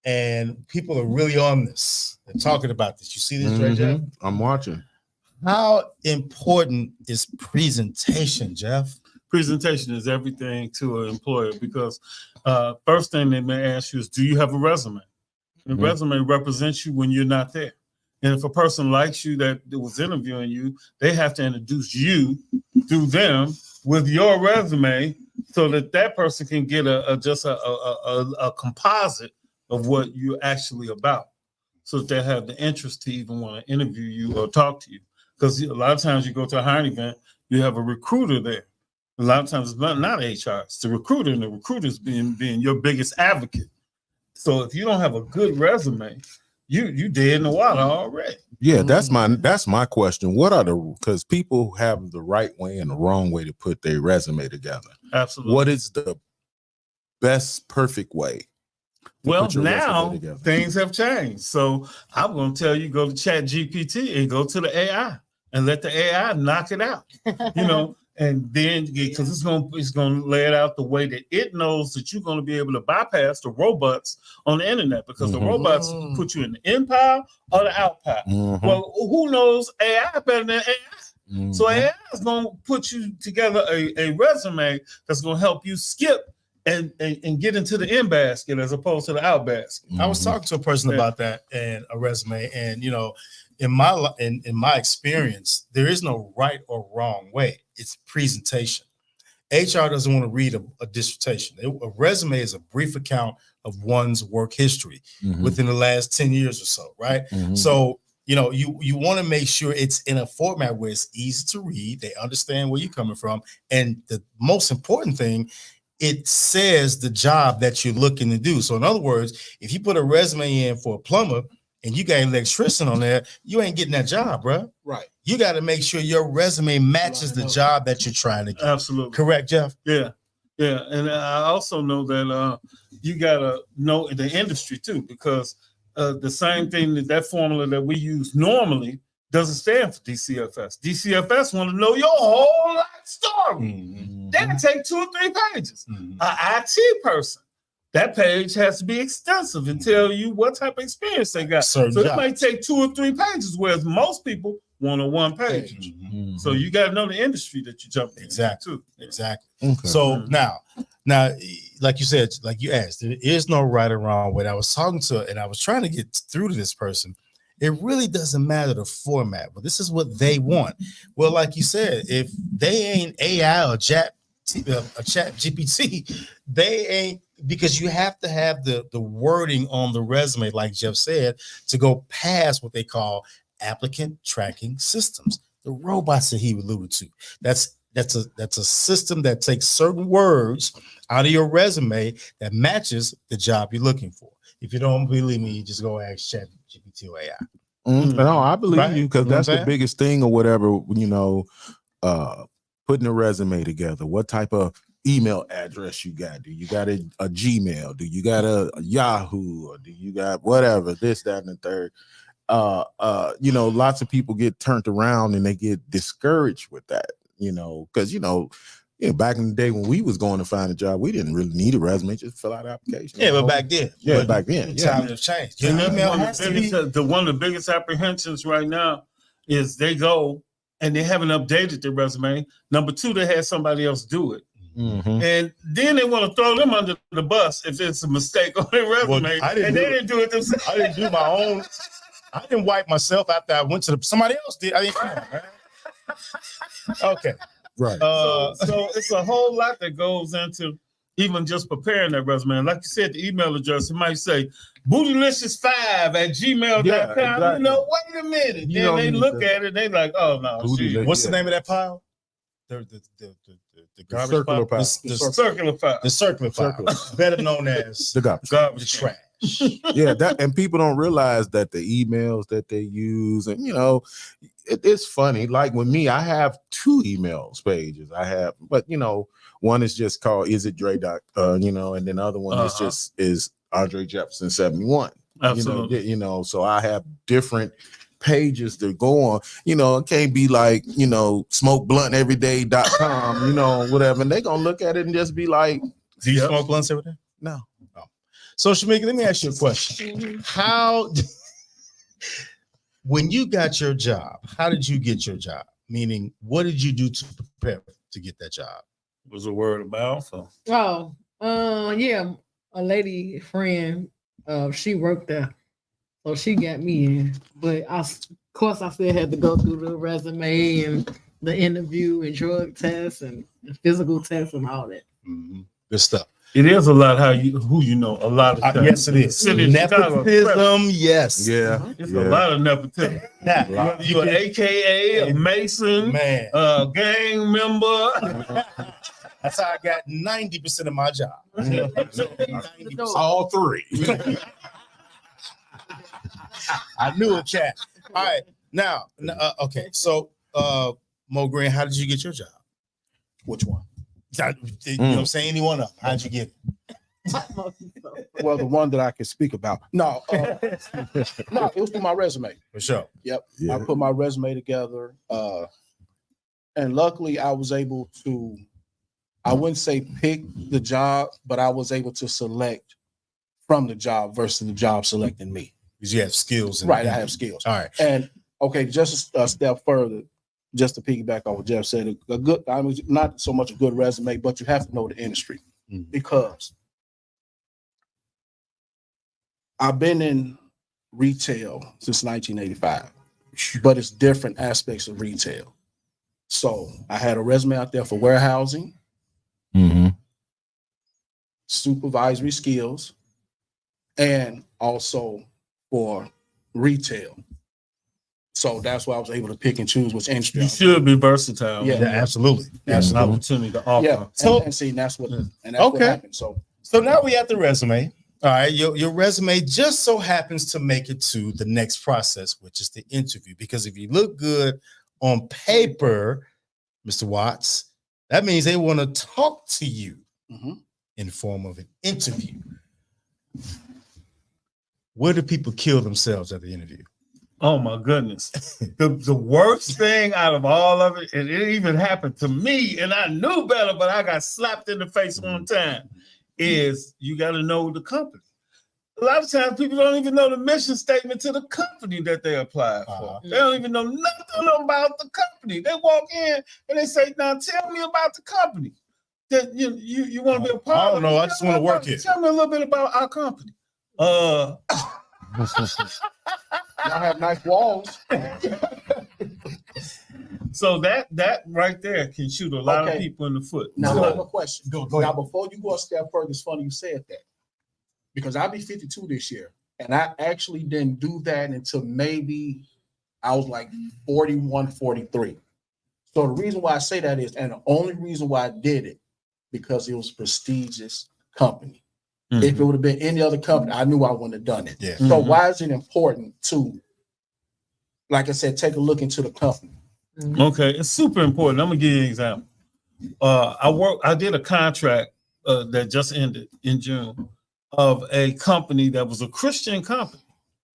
And people are really on this. They're talking about this. You see this, right, Jeff? I'm watching. How important is presentation, Jeff? Presentation is everything to an employer because first thing they may ask you is, do you have a resume? The resume represents you when you're not there. And if a person likes you that was interviewing you, they have to introduce you through them with your resume so that person can get a composite of what you're actually about, so that they have the interest to even want to interview you or talk to you. Because a lot of times you go to a hiring event, you have a recruiter there. A lot of times it's not HR, it's the recruiter, and the recruiter's being your biggest advocate. So if you don't have a good resume, you dead in the water already. Yeah, that's my question. What are because people have the right way and the wrong way to put their resume together. Absolutely. What is the best perfect way? Well, now things have changed. So I'm going to tell you, go to Chat GPT and go to the AI and let the AI knock it out, and then because it's going to lay it out the way that it knows that you're going to be able to bypass the robots on the internet, because the robots put you in the in pile or the out pile. Well, who knows AI better than AI? So AI is going to put you together a resume that's going to help you skip and get into the in basket as opposed to the out basket. I was talking to a person about that and a resume, and in my experience, there is no right or wrong way. It's presentation. HR doesn't want to read a dissertation. A resume is a brief account of one's work history within the last 10 years or so, right? So you want to make sure it's in a format where it's easy to read. They understand where you're coming from, and the most important thing, it says the job that you're looking to do. So in other words, if you put a resume in for a plumber and you got an electrician on there, you ain't getting that job, bro. Right. You got to make sure your resume matches the job that you're trying to get. Absolutely. Correct, Jeff? Yeah. Yeah. And I also know that you got to know the industry too, because the same thing that formula that we use normally doesn't stand for DCFS. DCFS want to know your whole life story. That can take 2 or 3 pages. An IT person, that page has to be extensive and tell you what type of experience they got. So it might take 2 or 3 pages, whereas most people want a 1 page. So you got to know the industry that you jump in. Exactly. Too. Exactly. Okay. So now, like you said, like you asked, there is no right or wrong way. I was talking to, and I was trying to get through to this person. It really doesn't matter the format, but this is what they want. Well, like you said, if they ain't AI or Chat GPT, they ain't, because you have to have the wording on the resume, like Geoff said, to go past what they call applicant tracking systems. The robots that he alluded to. That's a system that takes certain words out of your resume that matches the job you're looking for. If you don't believe me, just go ask Chat GPT or AI. No, I believe you, because that's the biggest thing or whatever, putting a resume together. What type of email address you got? Do you got a Gmail? Do you got a Yahoo? Or do you got whatever, this, that, and the third? Lots of people get turned around and they get discouraged with that, because, back in the day when we was going to find a job, we didn't really need a resume, just fill out an application. Yeah, but back then. Times have changed. One of the biggest apprehensions right now is they go and they haven't updated their resume. Number 2, they had somebody else do it. And then they want to throw them under the bus if it's a mistake on their resume. They didn't do it themselves. I didn't do my own. I didn't wipe myself after I went to somebody else did. I didn't come on, man. Okay. Right. So it's a whole lot that goes into even just preparing that resume. And like you said, the email address, it might say bootylicious5@gmail.com. Yeah, exactly. Wait a minute. Then they look at it, they like, oh no. What's the name of that pile? The garbage circular pile. pile. The circular file. The circular pile, better known as The garbage. garbage trash. Yeah, that, and people don't realize that the emails that they use, and it's funny. Like with me, I have 2 emails pages. But one is just called "Is it Dre?" And then the other one is Andre Jefferson 71. Absolutely. So I have different pages to go on. It can't be like smokeblunt.everyday.com, whatever, and they gonna look at it and just be like, do you smoke blunts every day? No. So Shamika, let me ask you a question. How, when you got your job, how did you get your job? Meaning, what did you do to prepare to get that job? Was a word of mouth. Yeah, a lady friend, she worked there, so she got me in. But of course, I still had to go through the resume and the interview and drug tests and physical tests and all that. Mm-hmm. Good stuff. It is a lot who you know. A lot of times. Yes, it is. Nepotism, yes. Yeah. It's a lot of nepotism. Whether you an AKA, a Mason, man, a gang member. That's how I got 90% of my job. All 3. I knew it, chat. All right. Now, okay. So, Mo Green, how did you get your job? Which one? You know what I'm saying? Any one of them. How'd you get it? Well, the one that I can speak about. No, it was through my resume. For sure. Yep. Yeah. I put my resume together. And luckily I was able to, I wouldn't say pick the job, but I was able to select from the job versus the job selecting me. Because you have skills. Right, I have skills. All right. And okay, just a step further, just to piggyback on what Geoff said, a good, I mean, not so much a good resume, but you have to know the industry because I've been in retail since 1985, but it's different aspects of retail. So I had a resume out there for warehousing, supervisory skills, and also for retail. So that's why I was able to pick and choose which industry. You should be versatile. Yeah, absolutely. That's an opportunity to offer. Yeah. So, and see, that's what what happened. So now we have the resume. All right, your resume just so happens to make it to the next process, which is the interview. Because if you look good on paper, Mr. Watts, that means they want to talk to you in the form of an interview. Where do people kill themselves at the interview? Oh my goodness. The worst thing out of all of it, and it even happened to me, and I knew better, but I got slapped in the face one time, is you got to know the company. A lot of times people don't even know the mission statement to the company that they apply for. They don't even know nothing about the company. They walk in and they say, now tell me about the company that you want to be a part of. I don't know. I just want to work here. Tell me a little bit about our company. y'all have nice walls. So that right there can shoot a lot of people in the foot. Now I have a question. Go Now ahead. before you go a step further, it's funny you said that. Because I'll be 52 this year. And I actually didn't do that until maybe I was like 41, 43. So the reason why I say that is, and the only reason why I did it, because it was a prestigious company. If it would have been any other company, I knew I wouldn't have done it. Yeah. So why is it important to, like I said, take a look into the company? Okay, it's super important. I'm gonna give you an example. I did a contract that just ended in June of a company that was a Christian company.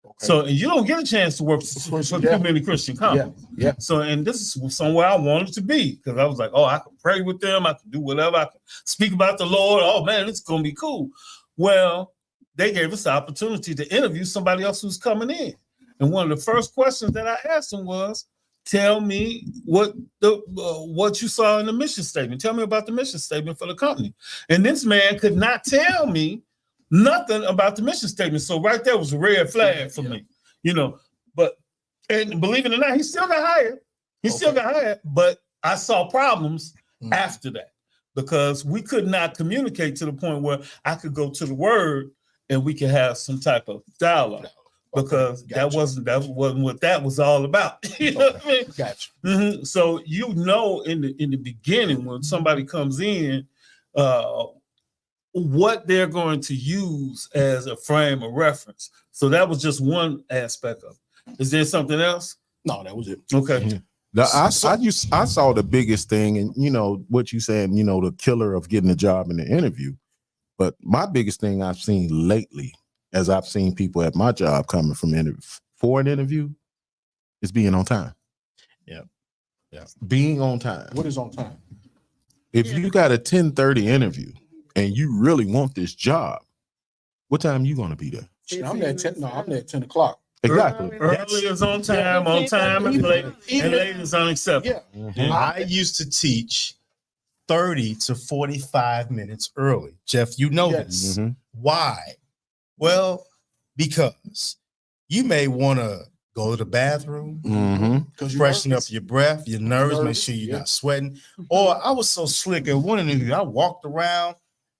Okay. So and you don't get a chance to work for too many Christian companies. Yeah. So and this is somewhere I wanted to be because I was like, oh, I can pray with them, I can do whatever, I can speak about the Lord. Oh man, it's gonna be cool. Well, they gave us the opportunity to interview somebody else who's coming in. And one of the first questions that I asked them was, tell me what you saw in the mission statement. Tell me about the mission statement for the company. And this man could not tell me nothing about the mission statement. So right there was a red flag for me, But and believe it or not, he still got hired. But I saw problems after that because we could not communicate to the point where I could go to the word and we could have some type of dialogue. because that Gotcha. wasn't what that was all about. You know what I mean? Gotcha. So in the beginning when somebody comes in, what they're going to use as a frame of reference. So that was just one aspect of it. Is there something else? No, that was it. Okay. I saw the biggest thing, and what you said, the killer of getting a job in the interview. But my biggest thing I've seen lately, as I've seen people at my job coming from for an interview, is being on time. Yeah. Being on time. What is on time? If you got a 10:30 interview and you really want this job, what time you going to be there? I'm there at 10. No, I'm there at 10 o'clock. Exactly. Early is on time is late, and late is unacceptable. Yeah. I used to teach 30 to 45 minutes early. Geoff, you know this. Mhm. Why? Well, because you may want to go to the bathroom, Mhm. freshen up your breath, your nerves, make Nervous, sure you're yeah. not sweating. Or I was so slick at one interview, I walked around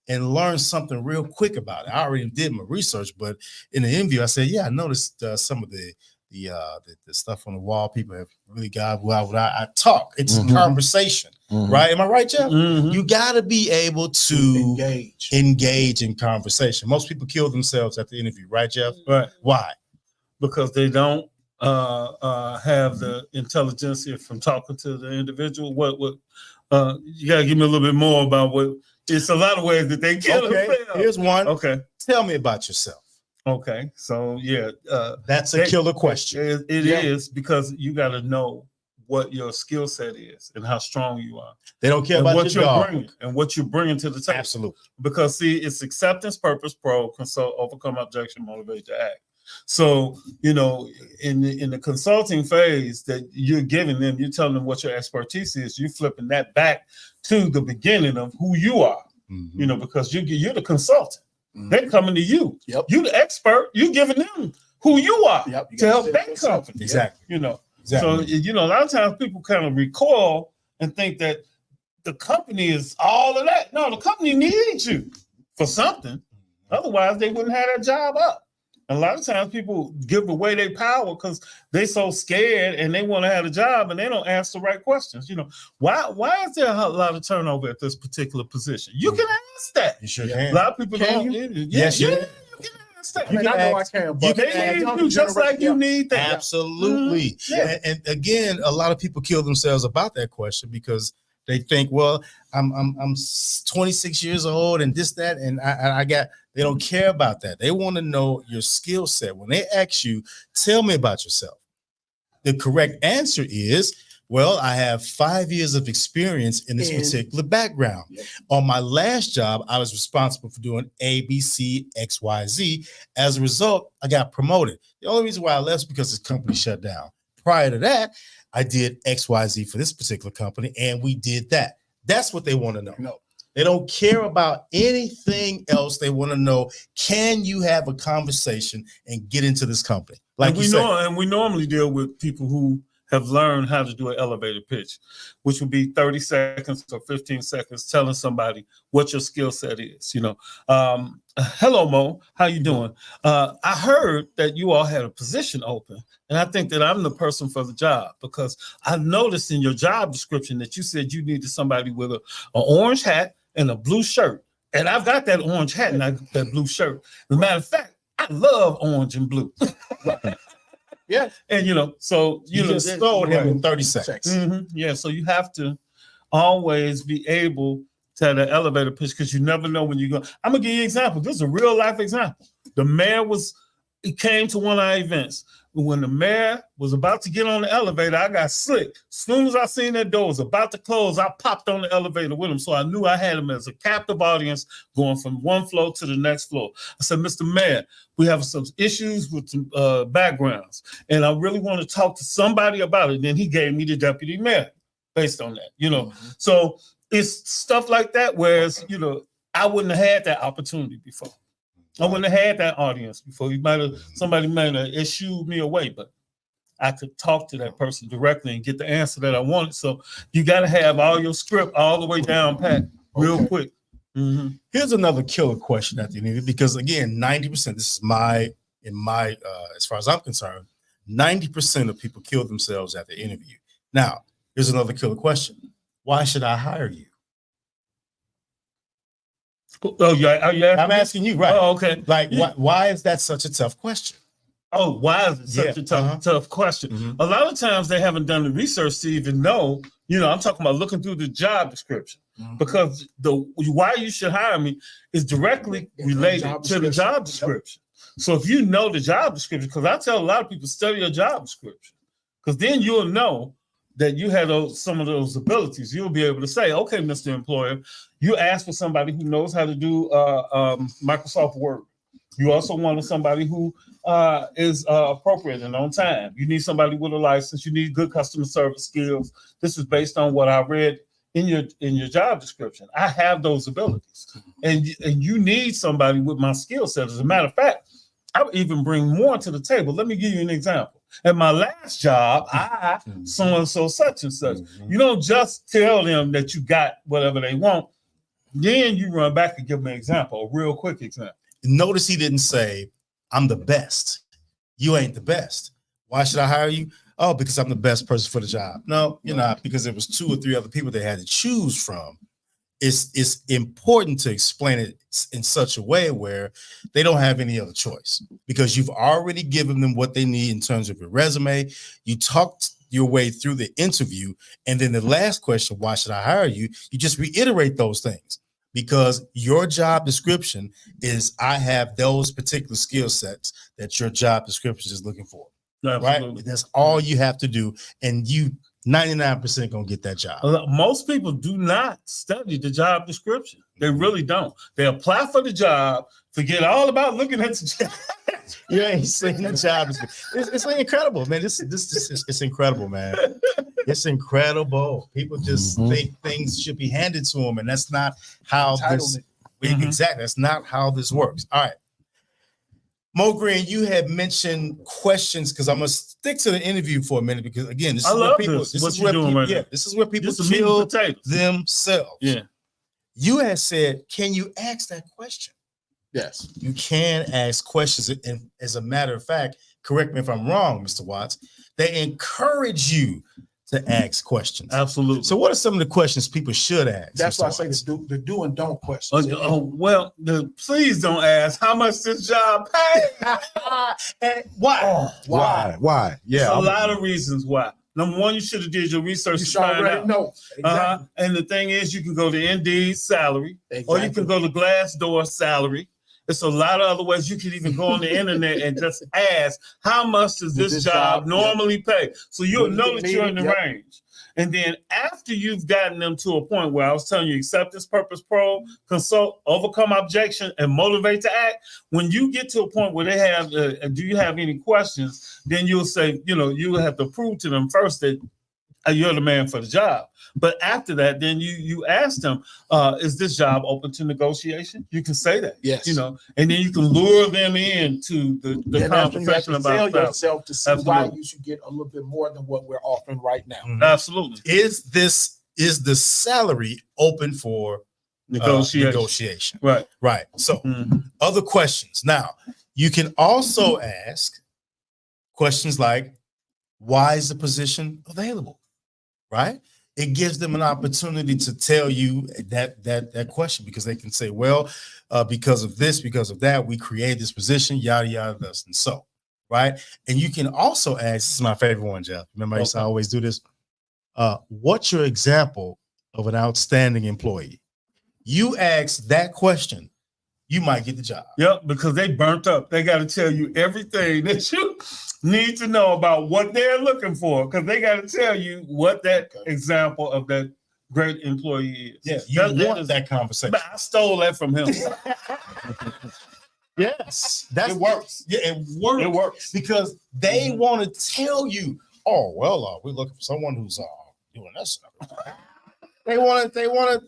and learned something real quick about it. I already did my research, but in the interview, I said, "Yeah, I noticed some of the stuff on the wall. People have really got what I talk. It's a conversation, right? Am I right, Geoff? You got to be able to engage in conversation. Most people kill themselves at the interview, right, Geoff? Right. Why? Because they don't have the intelligentsia from talking to the individual. What you gotta give me a little bit more about what it's a lot of ways that they kill themselves. Here's one. Okay. Tell me about yourself. Okay. So yeah, That's a killer question. It is because you got to know what your skill set is and how strong you are. They don't care And about what your you're dog. bringing and what you're bringing to the table. Absolutely. Because see, it's acceptance, purpose, consult, overcome objection, motivate to act. So in the consulting phase that you're giving them, you're telling them what your expertise is. You're flipping that back to the beginning of who you are. Because you're the consultant. They're coming to you. Yep. You the expert. You giving them who you are to help that company. Exactly. So a lot of times people kind of recoil and think that the company is all of that. No, the company needs you for something. Otherwise, they wouldn't have that job up. And a lot of times people give away their power because they're so scared and they want to have a job and they don't ask the right questions. Why is there a lot of turnover at this particular position? You can ask that. You sure A can. lot of people Can don't. you? Yes, you you can. can ask that. I mean, I know I can, but They need you just like you need that. Absolutely. Yeah. And again, a lot of people kill themselves about that question because they think, well, I'm 26 years old and this, that, and they don't care about that. They want to know your skill set. When they ask you, tell me about yourself, the correct answer is, well, I have 5 years of experience in this particular background. Yep. On my last job, I was responsible for doing A, B, C, X, Y, Z. As a result, I got promoted. The only reason why I left is because the company shut down. Prior to that, I did X, Y, Z for this particular company, and we did that. That's what they want to know. No. They don't care about anything else. They want to know, can you have a conversation and get into this company? Like and we normally deal with people who have learned how to do an elevator pitch, which would be 30 seconds or 15 seconds telling somebody what your skill set is. Hello, Mo, how you doing? I heard that you all had a position open, and I think that I'm the person for the job because I noticed in your job description that you said you needed somebody with an orange hat and a blue shirt. And I've got that orange hat and that blue shirt. As a matter of fact, I love orange and blue. Yeah. And so you just stole him in 30 seconds. Yeah, so you have to always be able to have the elevator pitch because you never know when you go. I'm gonna give you an example. This is a real life example. The mayor came to one of our events. When the mayor was about to get on the elevator, I got slick. As soon as I seen that door was about to close, I popped on the elevator with him. So I knew I had him as a captive audience going from one floor to the next floor. I said, Mr. Mayor, we have some issues with some backgrounds, and I really want to talk to somebody about it. And then he gave me the deputy mayor based on that, So it's stuff like that, whereas, I wouldn't have had that opportunity before. I wouldn't have had that audience before. Somebody might have eschewed me away, but I could talk to that person directly and get the answer that I wanted. So you got to have all your script all the way down pat real quick. Here's another killer question at the end, because again, 90%, this is my in my, as far as I'm concerned, 90% of people kill themselves at the interview. Now, here's another killer question. Why should I hire you? Oh, yeah. I'm asking you, right? Oh, okay. Like, why is that such a tough question? Oh, why is it such a tough question? Mm-hmm. A lot of times they haven't done the research to even know, I'm talking about looking through the job description, because why you should hire me is directly related to the job description. So if you know the job description, because I tell a lot of people, study your job description, because then you'll know that you had some of those abilities. You'll be able to say, okay, Mr. Employer, you asked for somebody who knows how to do Microsoft Word. You also wanted somebody who is appropriate and on time. You need somebody with a license. You need good customer service skills. This is based on what I read in your job description. I have those abilities, and you need somebody with my skill set. As a matter of fact, I would even bring more to the table. Let me give you an example. At my last job, I so-and-so such and such. You don't just tell them that you got whatever they want. Then you run back and give them an example, a real quick example. Notice he didn't say, I'm the best. You ain't the best. Why should I hire you? Oh, because I'm the best person for the job. No, you're not, because there was 2 or 3 other people they had to choose from. It's important to explain it in such a way where they don't have any other choice, because you've already given them what they need in terms of your resume. You talked your way through the interview, and then the last question, why should I hire you? You just reiterate those things, because your job description is, I have those particular skill sets that your job description is looking for. Absolutely. Right? That's all you have to do, and you 99% gonna get that job. Most people do not study the job description. They really don't. They apply for the job, forget all about looking at the job. You ain't seen the job description. It's incredible, man. This it's incredible, man. It's incredible. People just think things should be handed to them, and that's not how this. Exactly, that's not how this works. All right. Mo Green, you had mentioned questions, because I'm gonna stick to the interview for a minute, because again, this is where people kill themselves. Yeah. You had said, can you ask that question? Yes. You can ask questions. And as a matter of fact, correct me if I'm wrong, Mr. Watts, they encourage you to ask questions. Absolutely. So what are some of the questions people should ask? That's Mr. why I say Watts? the do and don't questions. Please don't ask how much this job pays. And why? Why? Yeah. There's a lot of reasons why. Number one, you should have did your research to find out. Know. Exactly. And the thing is, you can go to Indeed salary, or you can go to Glassdoor salary. There's a lot of other ways. You can even go on the internet and just ask, how much does this job normally pay? So you'll know that you're in the range. And then after you've gotten them to a point where I was telling you, acceptance, purpose, pro, consult, overcome objection, and motivate to act, when you get to a point where they have, do you have any questions? Then you'll say, you have to prove to them first that you're the man for the job. But after that, then you ask them, is this job open to negotiation? You can say that, yes. And then you can lure them into the conversation about sell yourself to see Absolutely. why you should get a little bit more than what we're offering right now. Mm-hmm. Absolutely. Is the salary open for negotiation? Right. So other questions. Now, you can also ask questions like, why is the position available? Right? It gives them an opportunity to tell you that question, because they can say, well, because of this, because of that, we created this position, yada, yada, thus, and so, right? And you can also ask, this is my favorite one, Geoff. Remember, I used to always do this. What's your example of an outstanding employee? You ask that question, you might get the job. Yep, because they burnt up. They got to tell you everything that you need to know about what they're looking for, because they got to tell you what that example of that great employee is. Yeah, you want that conversation. I stole that from him. Yes, it works. Yeah, it works. It works because they want to tell you, oh well, we're looking for someone who's doing this. They want to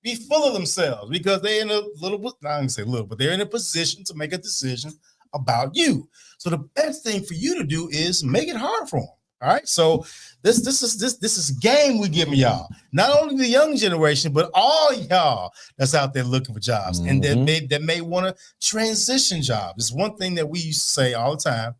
be full of themselves, because they're in a little bit, not gonna say little, but they're in a position to make a decision about you. So the best thing for you to do is make it hard for them. All right, so this is game we giving y'all. Not only the young generation, but all y'all that's out there looking for jobs and that may want to transition jobs. It's one thing that we used to say all the time,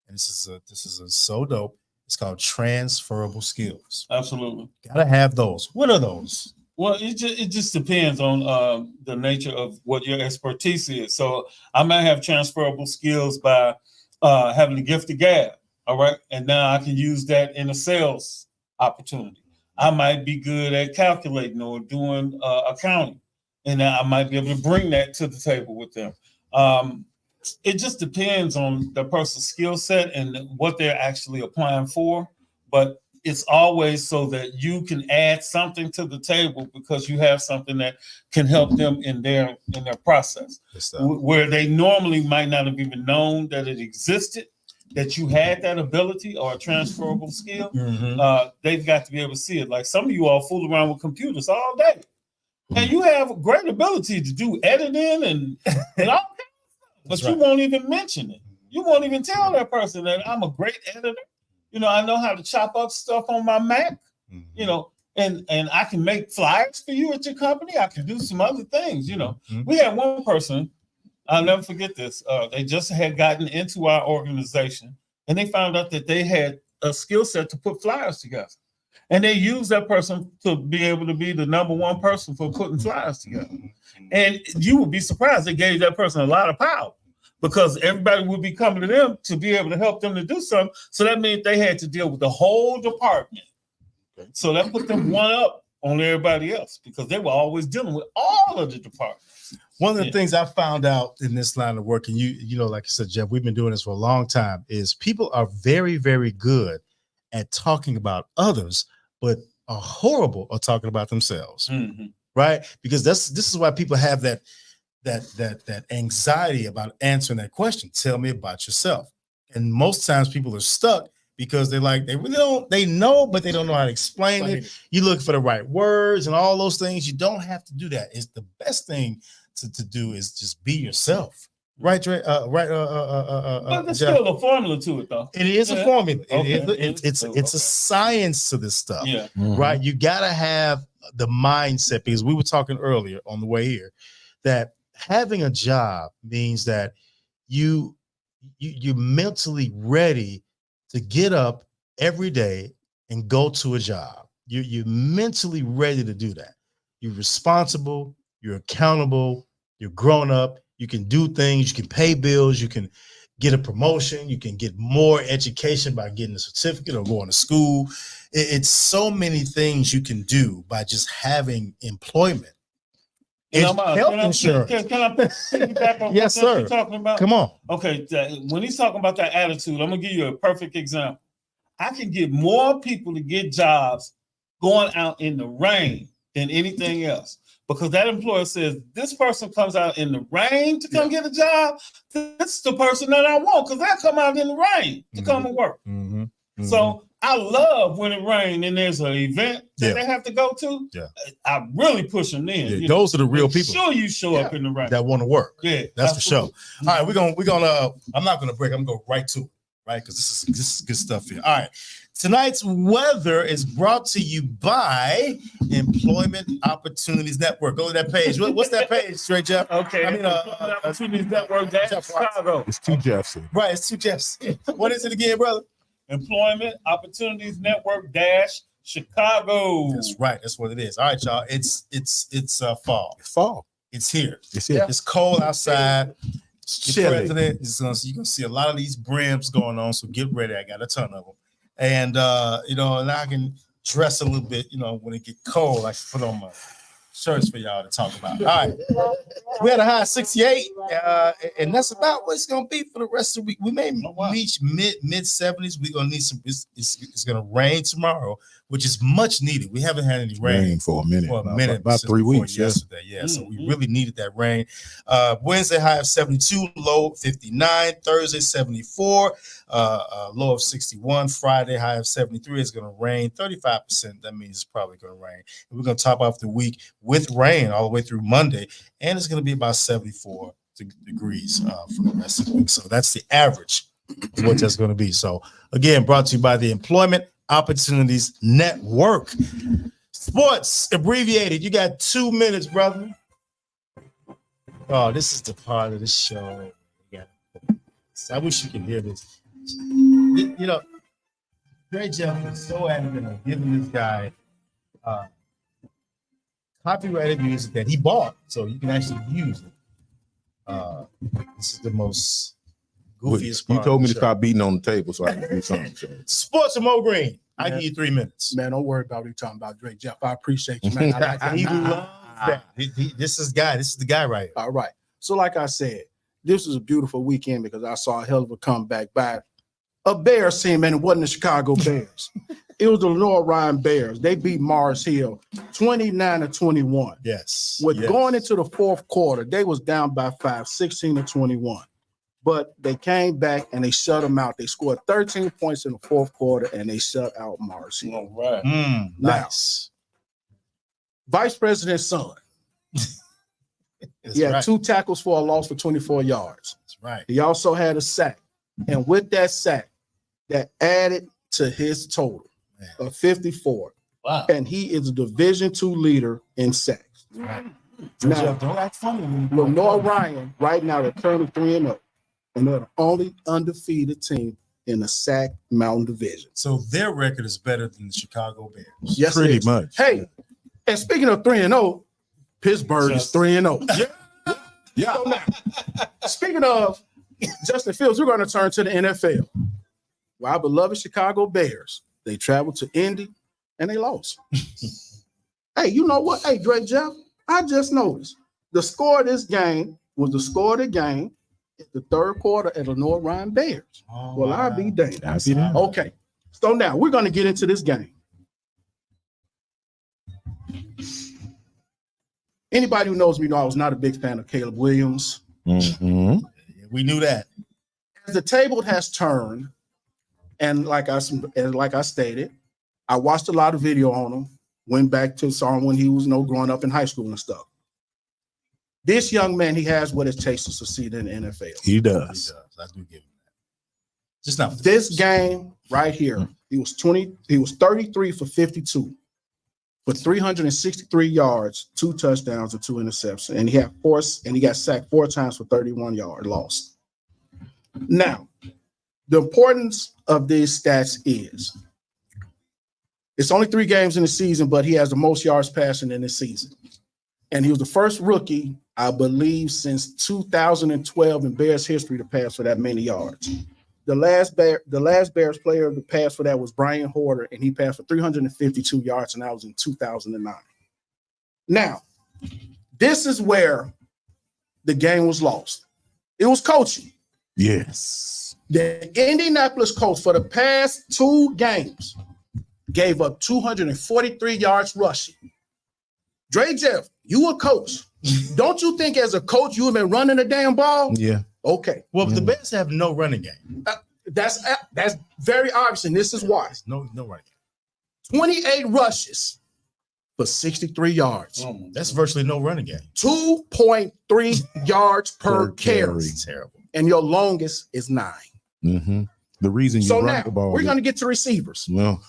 and this is so dope. It's called transferable skills. Absolutely, gotta have those. What are those? Well, it just depends on the nature of what your expertise is. So I might have transferable skills by having the gift of gab. All right. And now I can use that in a sales opportunity. I might be good at calculating or doing accounting. And I might be able to bring that to the table with them. It just depends on the person's skill set and what they're actually applying for. But it's always so that you can add something to the table because you have something that can help them in their process. Where they normally might not have even known that it existed. That you had that ability or a transferable skill, they've got to be able to see it. Like some of you all fool around with computers all day. And you have a great ability to do editing and all kinds of stuff, but you won't even mention it. You won't even tell that person that I'm a great editor. You know, I know how to chop up stuff on my Mac, you know, and I can make flyers for you at your company. I can do some other things, you know. We had one person, I'll never forget this. They just had gotten into our organization and they found out that they had a skill set to put flyers together. And they used that person to be able to be the number one person for putting flyers together. And you would be surprised. They gave that person a lot of power because everybody would be coming to them to be able to help them to do something. So that means they had to deal with the whole department. So that put them one up on everybody else because they were always dealing with all of the departments. One of the things I found out in this line of work, and you know, like I said, Geoff, we've been doing this for a long time, is people are very, very good at talking about others, but are horrible at talking about themselves, right? Because this is why people have that anxiety about answering that question. Tell me about yourself. And most times people are stuck because they really don't, they know, but they don't know how to explain it. You look for the right words and all those things. You don't have to do that. It's the best thing to do is just be yourself. Right, Dre? But there's still a formula to it, though. It is a formula. Okay. It's a science to this stuff. Yeah. Right. You gotta have the mindset because we were talking earlier on the way here that having a job means that you're mentally ready to get up every day and go to a job. You're mentally ready to do that. You're responsible. You're accountable. You're grown up. You can do things. You can pay bills. You can get a promotion. You can get more education by getting a certificate or going to school. It's so many things you can do by just having employment. Health insurance. Can I piggyback on yes, sir. You're talking about? Come on. Okay, when he's talking about that attitude, I'm gonna give you a perfect example. I can get more people to get jobs going out in the rain than anything else. Because that employer says, this person comes out in the rain to come get a job. This is the person that I want because I come out in the rain to come and work. So I love when it rains and there's an event that they have to go to. I really push them in. Yeah, those are the real people. Sure, you show up in the rain that want to work. Yeah, that's absolutely. For sure. All right, we're gonna. I'm not gonna break. I'm gonna go right to it, right? Because this is good stuff here. All right. Tonight's weather is brought to you by Employment Opportunities Network. Go to that page. What's that page, straight Geoff? Okay. I mean, Opportunities Network. That's Chicago. It's two Jeffs. Right, it's two Jeffs. What is it again, brother? Employment Opportunities Network - Chicago. That's right. That's what it is. All right, y'all. It's fall. It's fall. It's here. It's here. It's cold outside. Chilly. President is you're gonna see a lot of these brims going on. So get ready. I got a ton of them. And you know, and I can dress a little bit, you know, when it get cold, I can put on my shirts for y'all to talk about. All right. We had a high of 68, and that's about what it's gonna be for the rest of the week. We may reach mid 70s. We're gonna need some. It's gonna rain tomorrow, which is much needed. We haven't had any rain for a minute. About 3 weeks. Yesterday, so we really needed that rain. Wednesday high of 72, low 59. Thursday 74, low of 61. Friday high of 73. It's gonna rain 35%. That means it's probably gonna rain. And we're gonna top off the week with rain all the way through Monday, and it's gonna be about 74 degrees for the rest of the week. So that's the average what that's going to be. So again, brought to you by the Employment Opportunities Network. Sports abbreviated. You got 2 minutes, brother. Oh, this is the part of the show. I wish you could hear this. You know, Geoff was so adamant on giving this guy copyrighted music that he bought, so you can actually use it. This is the most goofiest part. You told me to show. stop beating on the table so I can do something. Sports and Mo Green. I give you 3 minutes. Man, don't worry about what you're talking about, Dre Geoff. I appreciate you, man. I like that. He loves that. This is the guy right here. All right. So, like I said, this was a beautiful weekend because I saw a hell of a comeback by a Bears team, and it wasn't the Chicago Bears. It was the Lenore Ryan Bears. They beat Mars Hill 29-21. Yes. Going into the fourth quarter, they was down by 5, 16-21. But they came back and they shut them out. They scored 13 points in the fourth quarter and they shut out Mars Hill. All right. Nice. Vice President's son. He had 2 tackles for a loss for 24 yards. That's right. He also had a sack. And with that sack, that added to his total of 54. Wow. And he is a Division II leader in sacks. Right. Now, Geoff, don't act funny. Lenore Ryan, right now, they're currently 3-0. And they're the only undefeated team in the Sac Mountain Division. So their record is better than the Chicago Bears. Yes, Pretty it is. much. Hey, and speaking of 3-0, Pittsburgh is 3-0. Yeah. So now, speaking of Justin Fields, we're going to turn to the NFL. Well, our beloved Chicago Bears, they traveled to Indy and they lost. Hey, you know what? Hey, Dre Geoff, I just noticed the score of this game was the score of the game in the third quarter at the Lenore Ryan Bears. Oh, Well, I'll be damned. I'll be damned. Okay, so now we're going to get into this game. Anybody who knows me know I was not a big fan of Caleb Williams. Mm-hmm. We knew that. As the table has turned, and like I stated, I watched a lot of video on him. Went back to saw him when he was growing up in high school and stuff. This young man, he has what it takes to succeed in the NFL. He does. I do give him that. Just not This game right here, he was 33 for 52 for 363 yards, 2 touchdowns and 2 interceptions. And he got sacked 4 times for 31 yard loss. Now, the importance of these stats is it's only 3 games in the season, but he has the most yards passing in the season. And he was the first rookie, I believe, since 2012 in Bears history to pass for that many yards. The last Bears player to pass for that was Brian Hoarder, and he passed for 352 yards, and that was in 2009. Now, this is where the game was lost. It was coaching. Yes. The Indianapolis Colts for the past 2 games gave up 243 yards rushing. Dre Geoff, you a coach. Don't you think as a coach you have been running the damn ball? Yeah. Okay. Well, the Bears have no running game. That's very obvious, and this is why. No running 28 rushes for 63 yards. game. That's virtually no running game. 2.3 yards per carry. It's terrible. And your longest is 9. Mm-hmm. The reason you So run now the ball. we're going to get to receivers. No.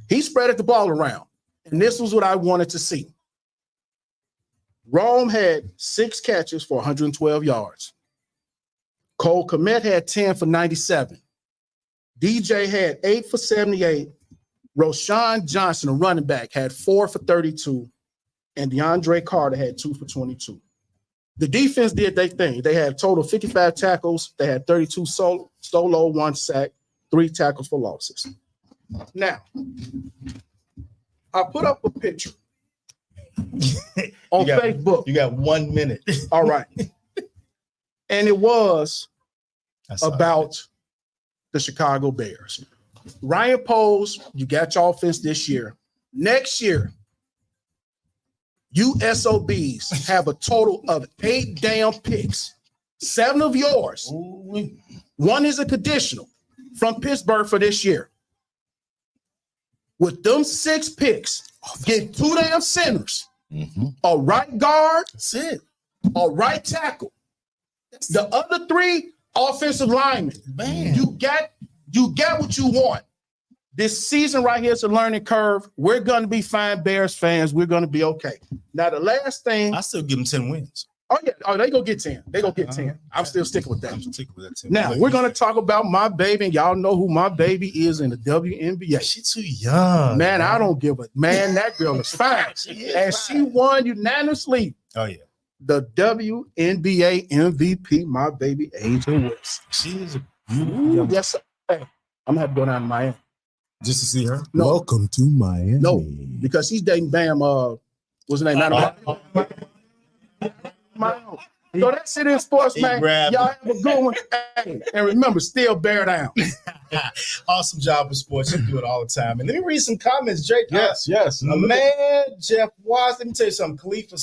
He spread the ball around, and this was what I wanted to see. Rome had 6 catches for 112 yards. Cole Kmet had 10 for 97. DJ had 8 for 78. Roshan Johnson, a running back, had 4 for 32. And DeAndre Carter had 2 for 22. The defense did their thing. They had a total of 55 tackles. They had 32 solo, 1 sack, 3 tackles for losses. Now, I put up a picture on Facebook. You got 1 minute. All right. And it was That's all right. about the Chicago Bears. Ryan Poles, you got your offense this year. Next year, you SOBs have a total of 8 damn picks. 7 of yours. 1 is a conditional from Pittsburgh for this year. With them 6 picks, get 2 damn centers, a right guard, That's it. a right tackle. The other 3 Offensive lineman. Man. You got what you want. This season right here is a learning curve. We're going to be fine, Bears fans. We're going to be okay. Now, the last thing. I still give them 10 wins. Oh, yeah. Oh, they go get 10. They go get 10. I'm still sticking with that. I'm sticking with that 10. Now, we're going to talk about my baby, and y'all know who my baby is in the WNBA. She's too young. Man, I don't give a man. That girl is fine. She won unanimously. Oh, yeah. The WNBA MVP, my baby, Angel Wilson. She is a beautiful young. Yes, sir. Hey, I'm going to have to go down to Miami. Just to see her? No. Welcome to Miami. No, because she's dating Bam. What's his name? So that's it in sports, man. Y'all have a good one. Hey, and remember, still bear down. Awesome job with sports. You do it all the time. And let me read some comments, Jake. Yes. Man, Geoff Watts, let me tell you something. Khalifa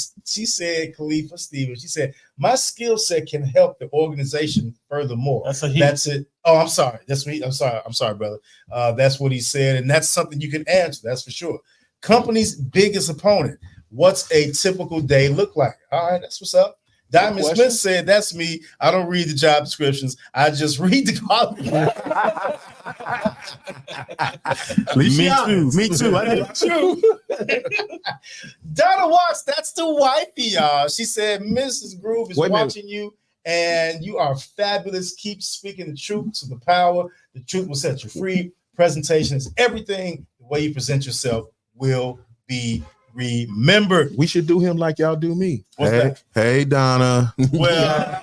Stevens, she said, my skill set can help the organization furthermore. That's it. Oh, I'm sorry. That's me. I'm sorry, brother. That's what he said. And that's something you can answer. That's for sure. Company's biggest opponent. What's a typical day look like? All right, that's what's up. Diamond Smith said, that's me. I don't read the job descriptions. I just read the qualifications. Me too. I did. Donna Watts, that's the wifey, y'all. She said, Mrs. Groove is watching you, and you are fabulous. Keep speaking the truth to the power. The truth will set you free. Presentation is everything. The way you present yourself will be remembered. We should do him like y'all do me. What's that? Hey, Donna. Well,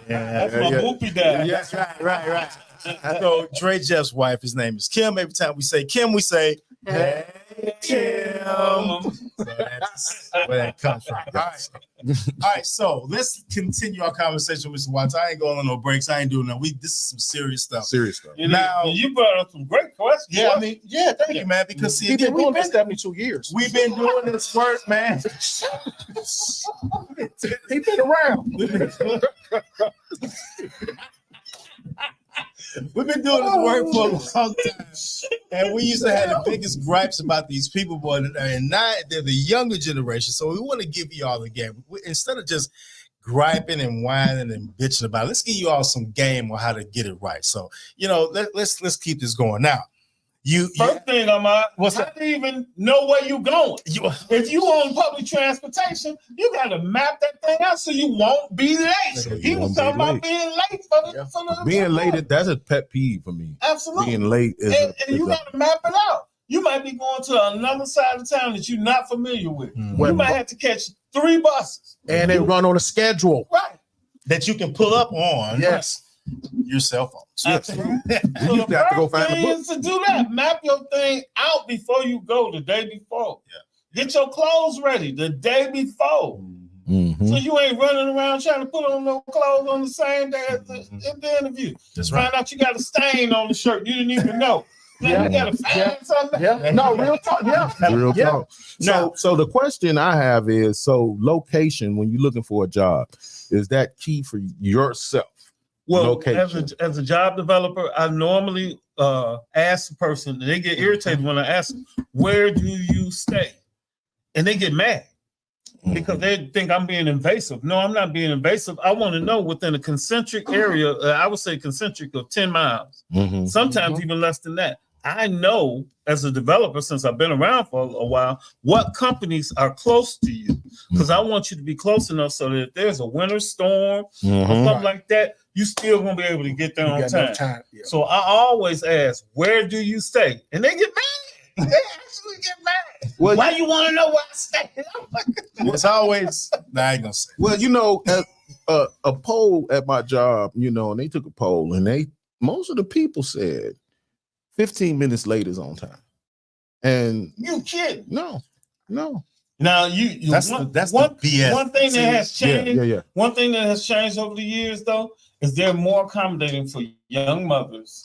That's my whoopie dad. Yes, right. So Dre Jeff's wife, his name is Kim. Every time we say Kim, we say, hey, Kim. So that's where that comes from. All right, so let's continue our conversation with Mr. Watts. I ain't going on no breaks. I ain't doing no. This is some serious stuff. Now you brought up some great questions. Yeah, I mean, thank you, man. Because He's been doing this 72 years. We've been doing this work, man. He's been around. We've been doing this work for a long time, and we used to have the biggest gripes about these people, boy, and now they're the younger generation. So we want to give you all the game. Instead of just griping and whining and bitching about it, let's give you all some game on how to get it right. So, let's keep this going. Now, First thing, how do you even know where you're going? If you on public transportation, you got to map that thing out so you won't be late. He was talking about being late for the being late. That's a pet peeve for me. Absolutely, being late is and you got to map it out. You might be going to another side of town that you're not familiar with. Mm-hmm. You might have to catch 3 buses, and they run on a schedule, right? That you can pull up on. Yes. Your cell phone. Absolutely. You used to have to go find a book. Is to do that. Map your thing out before you go the day before. Yeah. Get your clothes ready the day before. Mm-hmm. So you ain't running around trying to put on no clothes on the same day as the interview. That's Find out you got a stain on the shirt you didn't even know. Now you got to find something. Yeah. No, real talk. Yeah. Real Yeah. talk. So the question I have is, location, when you're looking for a job, is that key for yourself? Well, as a job developer, I normally ask the person, and they get irritated when I ask them, where do you stay? And they get mad because they think I'm being invasive. No, I'm not being invasive. I want to know within a concentric area, I would say concentric of 10 miles, sometimes even less than that. I know as a developer, since I've been around for a while, what companies are close to you, because I want you to be close enough so that if there's a winter storm or something like that, you still gonna be able to get there on time. Yeah. So I always ask, where do you stay? And they get mad. They actually get mad. Well, why you want to know where I stay? It's always, I ain't gonna say. Well, at a poll at my job, and they took a poll, and most of the people said 15 minutes late is on time. And you kidding? No. Now that's one BS. One thing that has changed. Yeah. One thing that has changed over the years, though, is they're more accommodating for young mothers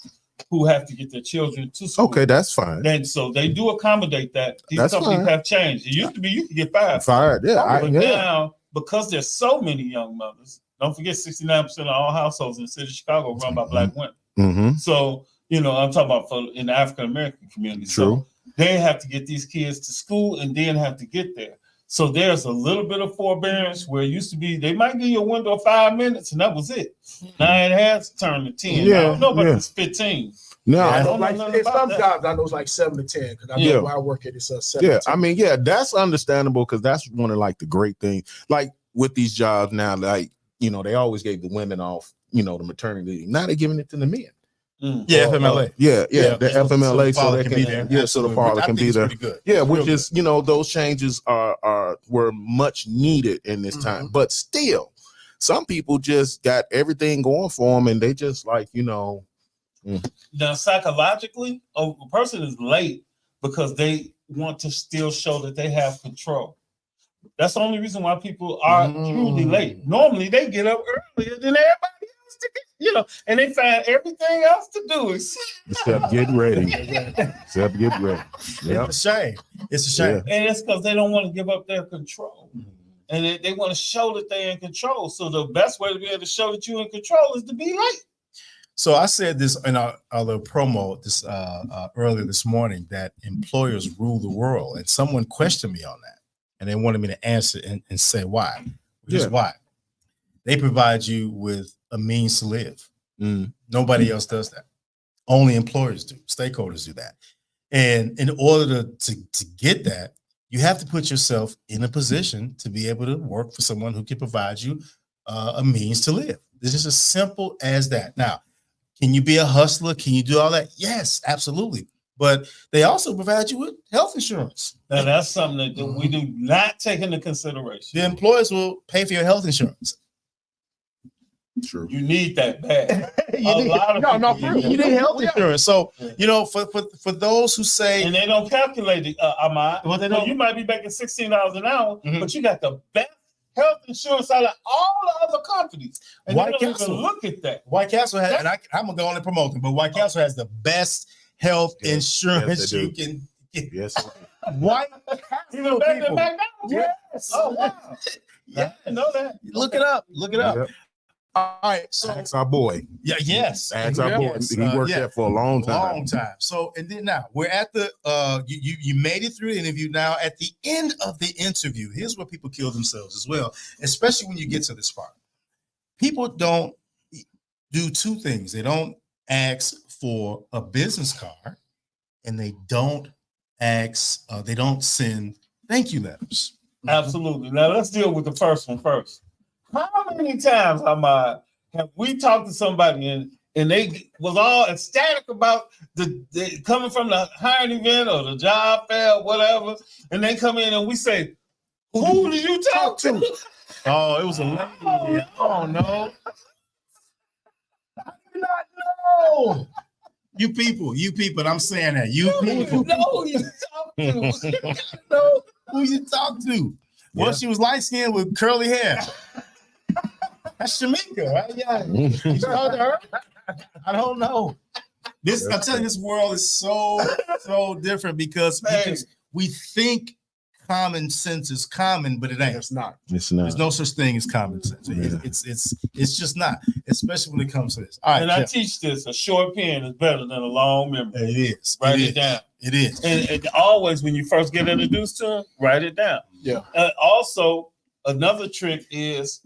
who have to get their children to school. Okay, that's fine. And so they do accommodate that. These That's companies fine. have changed. It used to be you could get fired. Yeah. But now, because there's so many young mothers, don't forget 69% of all households in the city of Chicago run by Black women. Mm-hmm. So, I'm talking about in the African American community. True. So they have to get these kids to school and then have to get there. So there's a little bit of forbearance where it used to be they might give you a window of 5 minutes and that was it. Now it has turned to 10. Yeah, I don't know about yeah. this 15. No, I I know don't. like nothing in about some that. jobs, I know it's like 7 to 10 because I know Yeah. where I work at, it's 7 Yeah, to 10. I mean, yeah, that's understandable because that's one of like the great things. Like with these jobs now, like they always gave the women off, the maternity leave. Now they're giving it to the men. Yeah, Or, FMLA. the so FMLA, the so father they can can be there. yeah, so the Absolutely. father Which I can think be is there. pretty good. Yeah, It's which real is those changes were much needed in this time, but still, some people just got everything going for them, and they just like Now, psychologically, a person is late because they want to still show that they have control. That's the only reason why people are truly late. Normally, they get up earlier than everybody else to get, and they find everything else to do except get ready. Except get ready. Yep. It's a shame. It's a shame. And it's because they don't want to give up their control. And they want to show that they're in control. So the best way to be able to show that you're in control is to be late. So I said this in our little promo this earlier this morning that employers rule the world, and someone questioned me on that, and they wanted me to answer and say why. Here's why: they provide you with a means to live. Nobody else does that. Only employers do. Stakeholders do that, and in order to get that, you have to put yourself in a position to be able to work for someone who can provide you a means to live. It's just as simple as that. Now, can you be a hustler? Can you do all that? Yes, absolutely. But they also provide you with health insurance. Now, that's something that we do not take into consideration. The employers will pay for your health insurance. True. You need that bad. You need health insurance. So, for those who say, and they don't calculate it, Ahmad. Well, they So don't. you might be making $16 an hour, but you got the best health insurance out of all the other companies. And White they don't Castle. even look at that. White Castle has, and I'm gonna go on and promote them, but White Castle has the best health insurance Yes, they you do. can get. Yes. White Even Castle better than people. McDonald's. Yes. Oh, wow. Yeah. I know that. Look it up. Look it up. Yep. All right. So Ask our boy. yes. Ask our boy. Yes. He worked there for a long time. Long time. So, and then now we're at the you made it through the interview. Now at the end of the interview, here's where people kill themselves as well, especially when you get to this part. People don't do two things. They don't ask for a business card, and they don't send thank you letters. Absolutely. Now let's deal with the first one first. How many times, Ahmad, have we talked to somebody and they was all ecstatic about the coming from the hiring event or the job fair or whatever, and they come in and we say, "Who did you talk to?" Oh, it was a lady. Oh no. I do not know. You people, I'm saying that. You people. know who you talk to. Know who you talk to. Well, she was light skinned with curly hair. That's Shamika, right? Yeah. You talked to her? I don't know. I'm telling you, this world is so different because we think common sense is common, but it ain't. It's not. It's not. There's no such thing as common sense. Yeah. It's just not, especially when it comes to this. All right, And I Jeff. teach this: a short pen is better than a long memory. It is. Write It it is. down. It is. And always, when you first get introduced to them, write it down. Yeah. Also, another trick is,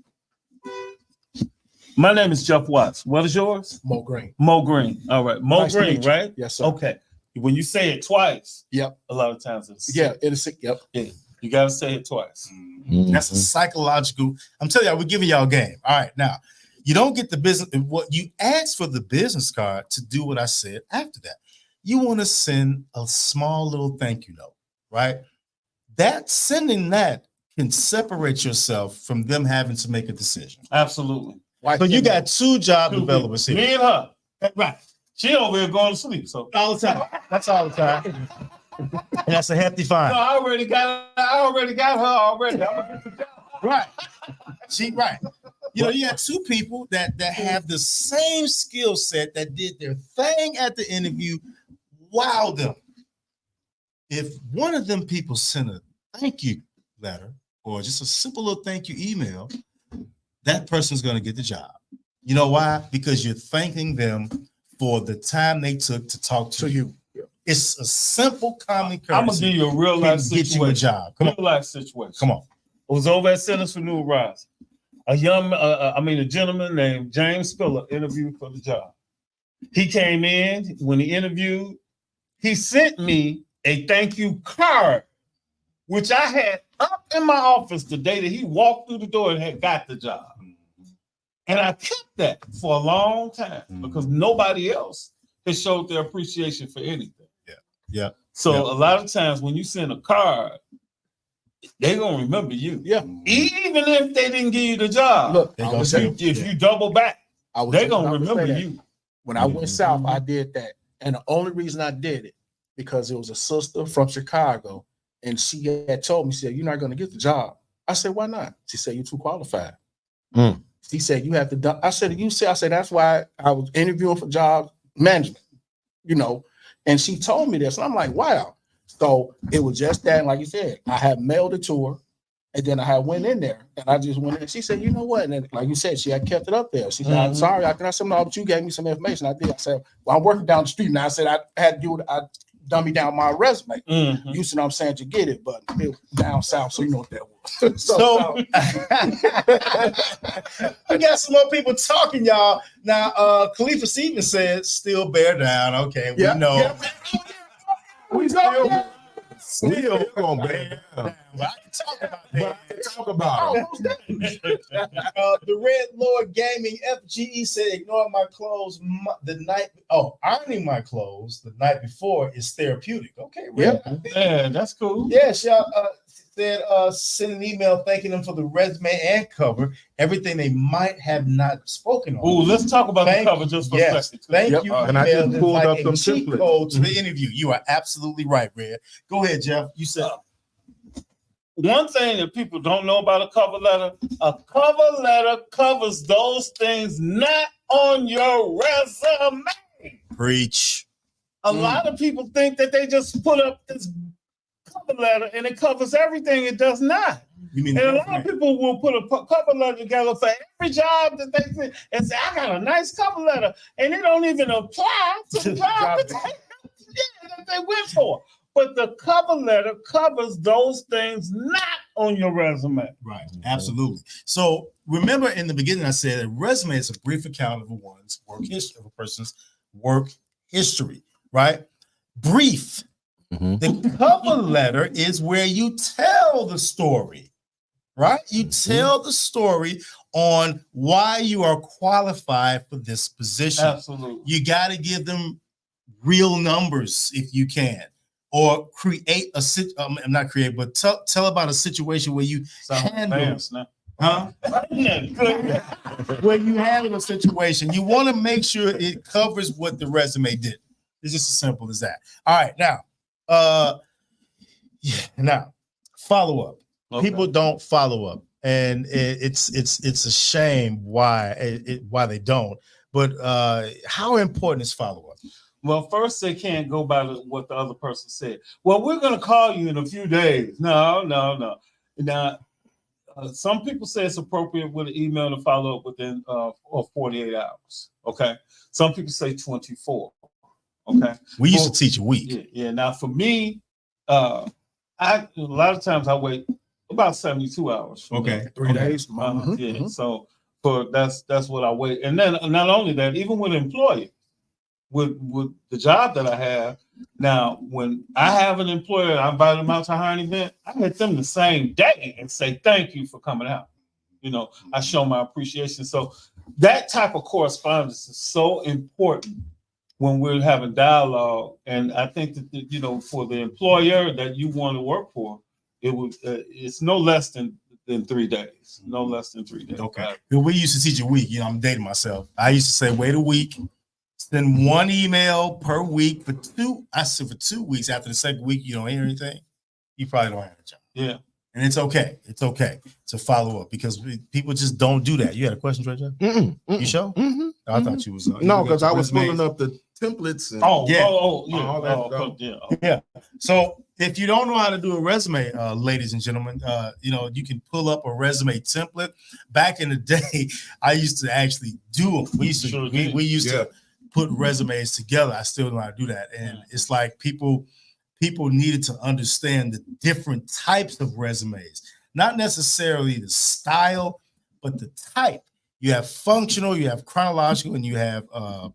my name is Geoff Watts. What is yours? Mo Green. Mo Green. All right. Mo Nice to Green, meet you. right? Yes, sir. Okay. When you say it twice, Yep. a lot of times it's Yeah, it is. Yep. you got to say it twice. That's a psychological. I'm telling y'all, we're giving y'all a game. All right, now you don't get the business. What you ask for the business card to do what I said after that. You want to send a small little thank you note, right? Sending that can separate yourself from them having to make a decision. Absolutely. So you got two job developers here. Me and her. Right. She over here going to sleep. So All the time. That's all the time. And that's a hefty fine. no, I already got her already. I'm gonna get the job. Right. Right. You got two people that have the same skill set that did their thing at the interview. Wow them. If one of them people sent a thank you letter or just a simple little thank you email, that person's going to get the job. You know why? Because you're thanking them for the time they took to talk to you. It's a simple common courtesy. I'm gonna give you a real life can get situation. you a job. Come on. Real life situation. Come on. I was over at Centers for New Horizons. A gentleman named James Spiller interviewed for the job. He came in. When he interviewed, he sent me a thank you card, which I had up in my office the day that he walked through the door and had got the job. And I kept that for a long time because nobody else has showed their appreciation for anything. Yeah. So a lot of times when you send a card, they're gonna remember you. Yeah. Even if they didn't give you the job. Look, if you double back, they're gonna remember you. When I went south, I did that. And the only reason I did it, because it was a sister from Chicago, and she had told me, she said, "You're not gonna get the job." I said, "Why not?" She said, "You're too qualified." She said, "You have to do." I said, "You see," I said, "That's why I was interviewing for job management, you know." And she told me this, and I'm like, "Wow." So it was just that, and like you said, I had mailed it to her, and then I had went in there, and I just went in. She said, "You know what?" And then, like you said, she had kept it up there. She said, "I'm sorry, I said, no, but you gave me some information." I did. I said, "Well, I'm working down the street now." I said, "I had to do it. I dummy down my resume." You see what I'm saying, to get it, but it was down south, so you know what that was. So we got some more people talking, y'all. Now, Khalifa Stevens said, "Still bear down." Okay, we know. We still gonna bear down. But I can talk about that. The Red Lord Gaming FGE said, "Ignore my clothes the night. Oh, ironing my clothes the night before is therapeutic." Okay, Red. Yeah, that's cool. Yeah, she said send an email thanking them for the resume and cover, everything they might have not spoken on. Ooh, let's talk about the cover just for a second. Thank you. And I just pulled up some cheat templates. code to the interview. You are absolutely right, Red. Go ahead, Geoff. You said one thing that people don't know about a cover letter covers those things not on your resume. Preach. A lot of people think that they just put up this cover letter and it covers everything. It does not. You mean And a lot of people will put a cover letter together for every job that they see and say, "I got a nice cover letter," and it don't even apply to the job that they went for. But the cover letter covers those things not on your resume. Right, absolutely. So remember in the beginning, I said a resume is a brief account of one's work history, of a person's work history, right? Brief. The cover letter is where you tell the story, right? You tell the story on why you are qualified for this position. Absolutely. You got to give them real numbers if you can, or create a not create, but tell about a situation where you handle, where you handle a situation. You want to make sure it covers what the resume did. It's just as simple as that. All right, now, now follow up. Okay. People don't follow up, and it's a shame why they don't. But how important is follow up? Well, first they can't go by what the other person said. Well, we're going to call you in a few days. No. Now, some people say it's appropriate with an email to follow up within 48 hours. Okay. Some people say 24. Okay. We used to teach a week. Yeah. Now, for me, a lot of times I wait about 72 hours. Okay. 3 days. Yeah. So that's what I wait. And then not only that, even with employers, with the job that I have now, when I have an employer, I invite them out to a hiring event, I hit them the same day and say, "Thank you for coming out." You know, I show my appreciation. So that type of correspondence is so important when we're having dialogue. And I think that, for the employer that you want to work for, it's no less than 3 days. No less than 3 days. Okay. We used to teach a week. I'm dating myself. I used to say, wait a week. Send one email per week for 2. I said for 2 weeks. After the second week, you don't hear anything. You probably don't have a job. Yeah. And it's okay. It's okay to follow up because people just don't do that. You had a question, Trey? You sure? Mm-hmm. I thought you was. No, because I was pulling up the templates. And all that yeah. So if you don't know how to do a resume, ladies and gentlemen, you can pull up a resume template. Back in the day, I used to actually do them. We used to put resumes together. I still know how to do that. And it's like people needed to understand the different types of resumes, not necessarily the style, but the type. You have functional, you have chronological, and you have a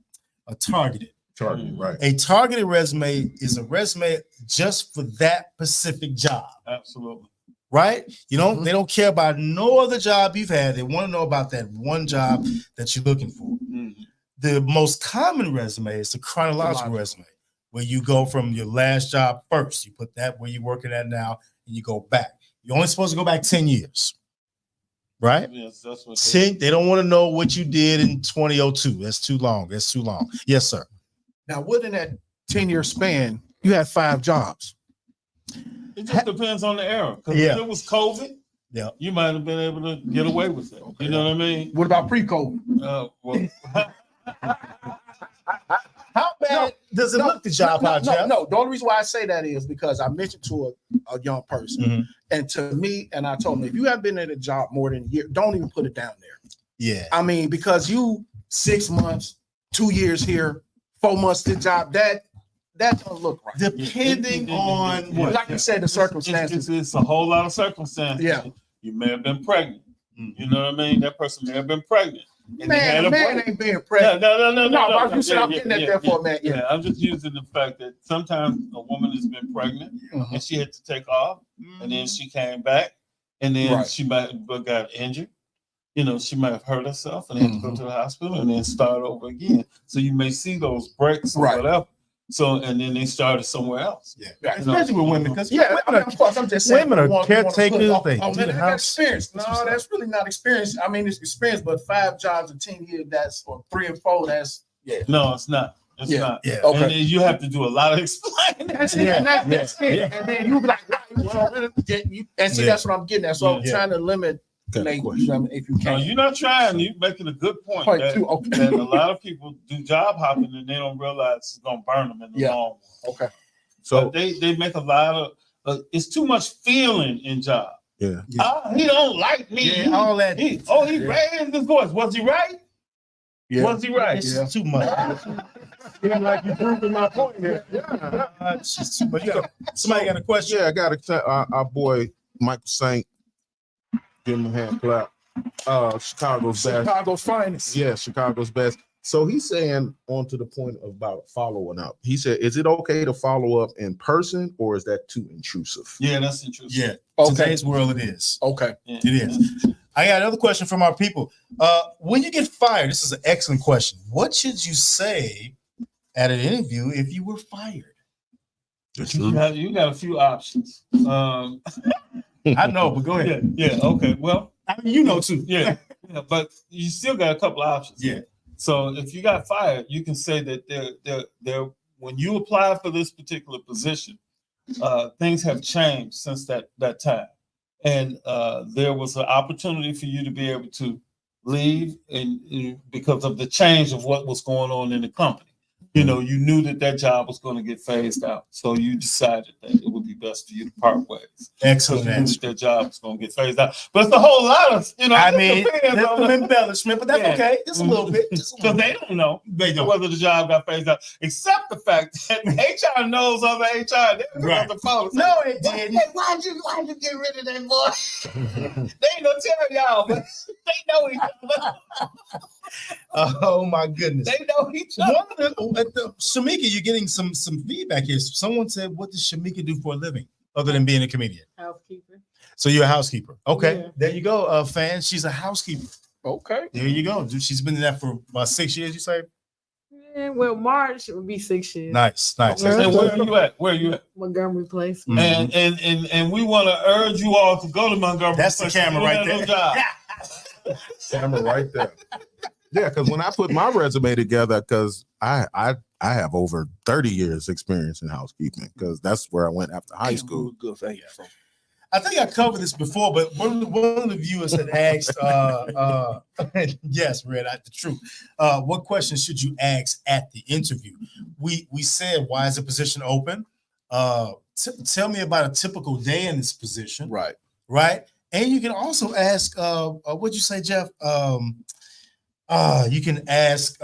targeted. Targeted, right. A targeted resume is a resume just for that specific job. Absolutely. Right? You know, they don't care about no other job you've had. They want to know about that one job that you're looking for. The most common resume is the chronological resume, where you go from your last job first. You put that where you're working at now, and you go back. You're only supposed to go back 10 years. Right? Yes, that's what 10, they don't want to know what you did in 2002. That's too long. That's too long. Yes, sir. Now, within that 10-year span, you had 5 jobs. It just depends on the era. Because if it was COVID, you might have been able to get away with it. Okay. You know what I mean? What about pre-COVID? Well, how bad does it look, the job? No. The only reason why I say that is because I mentioned to a young person, and to me, and I told him, if you haven't been at a job more than a year, don't even put it down there. Yeah. I mean, because you 6 months, 2 years here, 4 months to job, that don't look right. Depending on what, like you said, the circumstances. It's a whole lot of circumstances. Yeah. You may have been pregnant. You know what I mean? That person may have been pregnant. And man ain't being pregnant. No. You said I'm getting that there for a minute. Yeah, I'm just using the fact that sometimes a woman has been pregnant and she had to take off, and then she came back, and then she might have got injured. You know, she might have hurt herself and had to go to the hospital and then start over again. So you may see those breaks or whatever. So, and then they started somewhere else. Yeah, especially with women, because of course, I'm just saying, women are caretakers. They got experience. No, that's really not experience. I mean, it's experience, but 5 jobs in 10 years, that's, or 3 and 4, that's No, it's not. It's not. Yeah. Okay. And then you have to do a lot of explaining. That's it. And then you be like, and see, that's what I'm getting at. So I'm trying to limit. If you can. No, you're not trying. You're making a good point. That a lot of people do job hopping and they don't realize it's gonna burn them in the long run. Okay. So they make a lot of. It's too much feeling in job. Yeah. He don't like me. Yeah, all that. He raised his voice. Was he right? Yeah. Was he right? It's too much. Like you proving my point here. It's just too much. Somebody got a question? Yeah, I got to our boy Michael Saint. Give him a hand clap. Chicago's best. Chicago's finest. Yeah, Chicago's best. So he's saying, on to the point about following up. He said, is it okay to follow up in person, or is that too intrusive? Yeah, that's intrusive. Yeah. Okay. Today's world, it is. Okay. It is. I got another question from our people. When you get fired, this is an excellent question. What should you say at an interview if you were fired? You got a few options. I know, but go ahead. Yeah. Okay. Well, I mean, you know too. Yeah. But you still got a couple options. Yeah. So if you got fired, you can say that they're when you apply for this particular position, things have changed since that time, and there was an opportunity for you to be able to leave, and because of the change of what was going on in the company. You know, you knew that job was going to get phased out, so you decided that it would be best for you to part ways. Excellent You knew answer. that job was going to get phased out, but it's a whole lot of, I mean, there's some embellishment, but that's okay. Just a little bit. Because they don't know whether the job got phased out, except the fact that HR knows other HR. They're on the phone. No, it didn't. Why'd you get rid of that boy? They ain't gonna tell y'all, but they know each other. Oh my goodness. They know each other. Shamika, you're getting some feedback here. Someone said, what does Shamika do for a living other than being a comedian? Housekeeper. So you're a housekeeper. Okay. Yeah. There you go, fan. She's a housekeeper. Okay. There you go. She's been in that for about 6 years, you say? Yeah, well, March would be 6 years. Nice. And where are you at? Where are you at? Montgomery Place. Mhm. And we want to urge you all to go to Montgomery. That's the Place. camera right there. No job. Camera right there. Yeah, because when I put my resume together, because I have over 30 years experience in housekeeping, because that's where I went after high school. Good. Thank you. I think I covered this before, but one of the viewers had asked, yes, Red, the truth. What questions should you ask at the interview? We said, why is the position open? Tell me about a typical day in this position. Right. And you can also ask, what'd you say, Geoff? You can ask,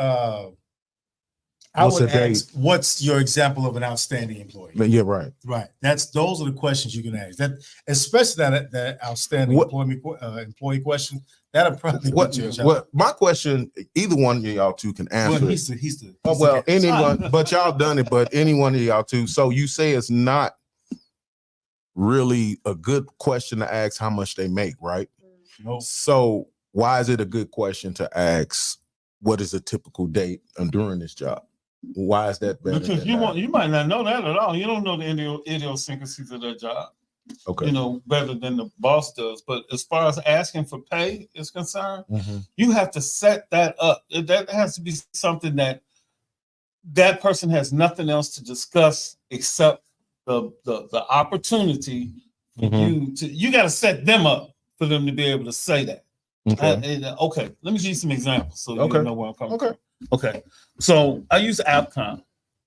I What's would a date? ask, what's your example of an outstanding employee? Yeah, right. Right. Those are the questions you can ask. That especially that outstanding employee question. That'll probably What? get you a job. What? My question. Either one of y'all two can answer. Well, it. he's the Well, guy. anyone, but y'all done it. But any one of y'all two. So you say it's not really a good question to ask how much they make, right? Nope. So why is it a good question to ask? What is a typical date during this job? Why is that better? Because you might not know that at all. You don't know the idiosyncrasies of their job. Okay. You know, better than the boss does. But as far as asking for pay is concerned, you have to set that up. That has to be something that person has nothing else to discuss except the opportunity for you got to set them up for them to be able to say that. Okay, let me give you some examples so you know where I'm coming from. Okay, so I use APCOM.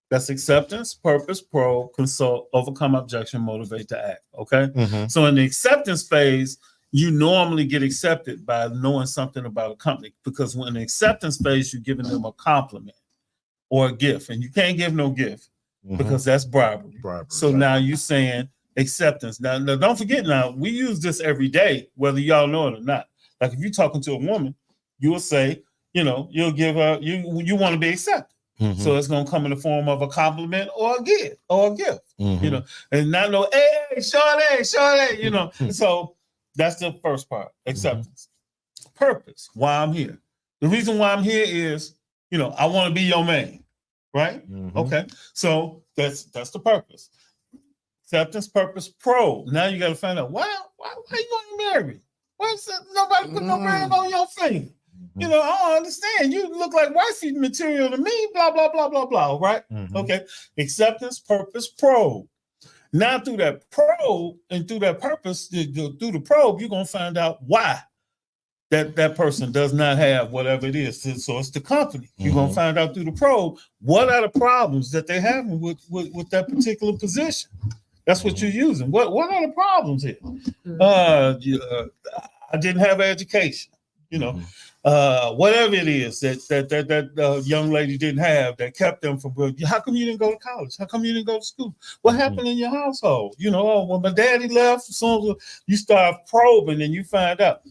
That's acceptance, purpose, probe, consult, overcome objection, motivate to act. Okay. So in the acceptance phase, you normally get accepted by knowing something about a company, because when the acceptance phase, you're giving them a compliment or a gift, and you can't give no gift because that's bribery. So now you're saying acceptance. Now don't forget, now we use this every day, whether y'all know it or not. Like if you're talking to a woman, you will say, you'll give her, you want to be accepted. So it's gonna come in the form of a compliment or a gift, and not no, hey, shorty, So that's the first part, acceptance. Purpose, why I'm here. The reason why I'm here is, I want to be your man, right? Okay, so that's the purpose. Acceptance, purpose, probe. Now you got to find out why you want to marry me? Why is nobody put no ring on your finger? I don't understand. You look like wifey material to me, blah, blah, blah, blah, blah, right? Okay. Acceptance, purpose, probe. Now through that probe and through that purpose, through the probe, you're going to find out why that person does not have whatever it is. So it's the company. You're going to find out through the probe, what are the problems that they're having with that particular position? That's what you're using. What are the problems here? I didn't have an education. Whatever it is that young lady didn't have that kept them from. How come you didn't go to college? How come you didn't go to school? What happened in your household? When my daddy left, so you start probing and you find out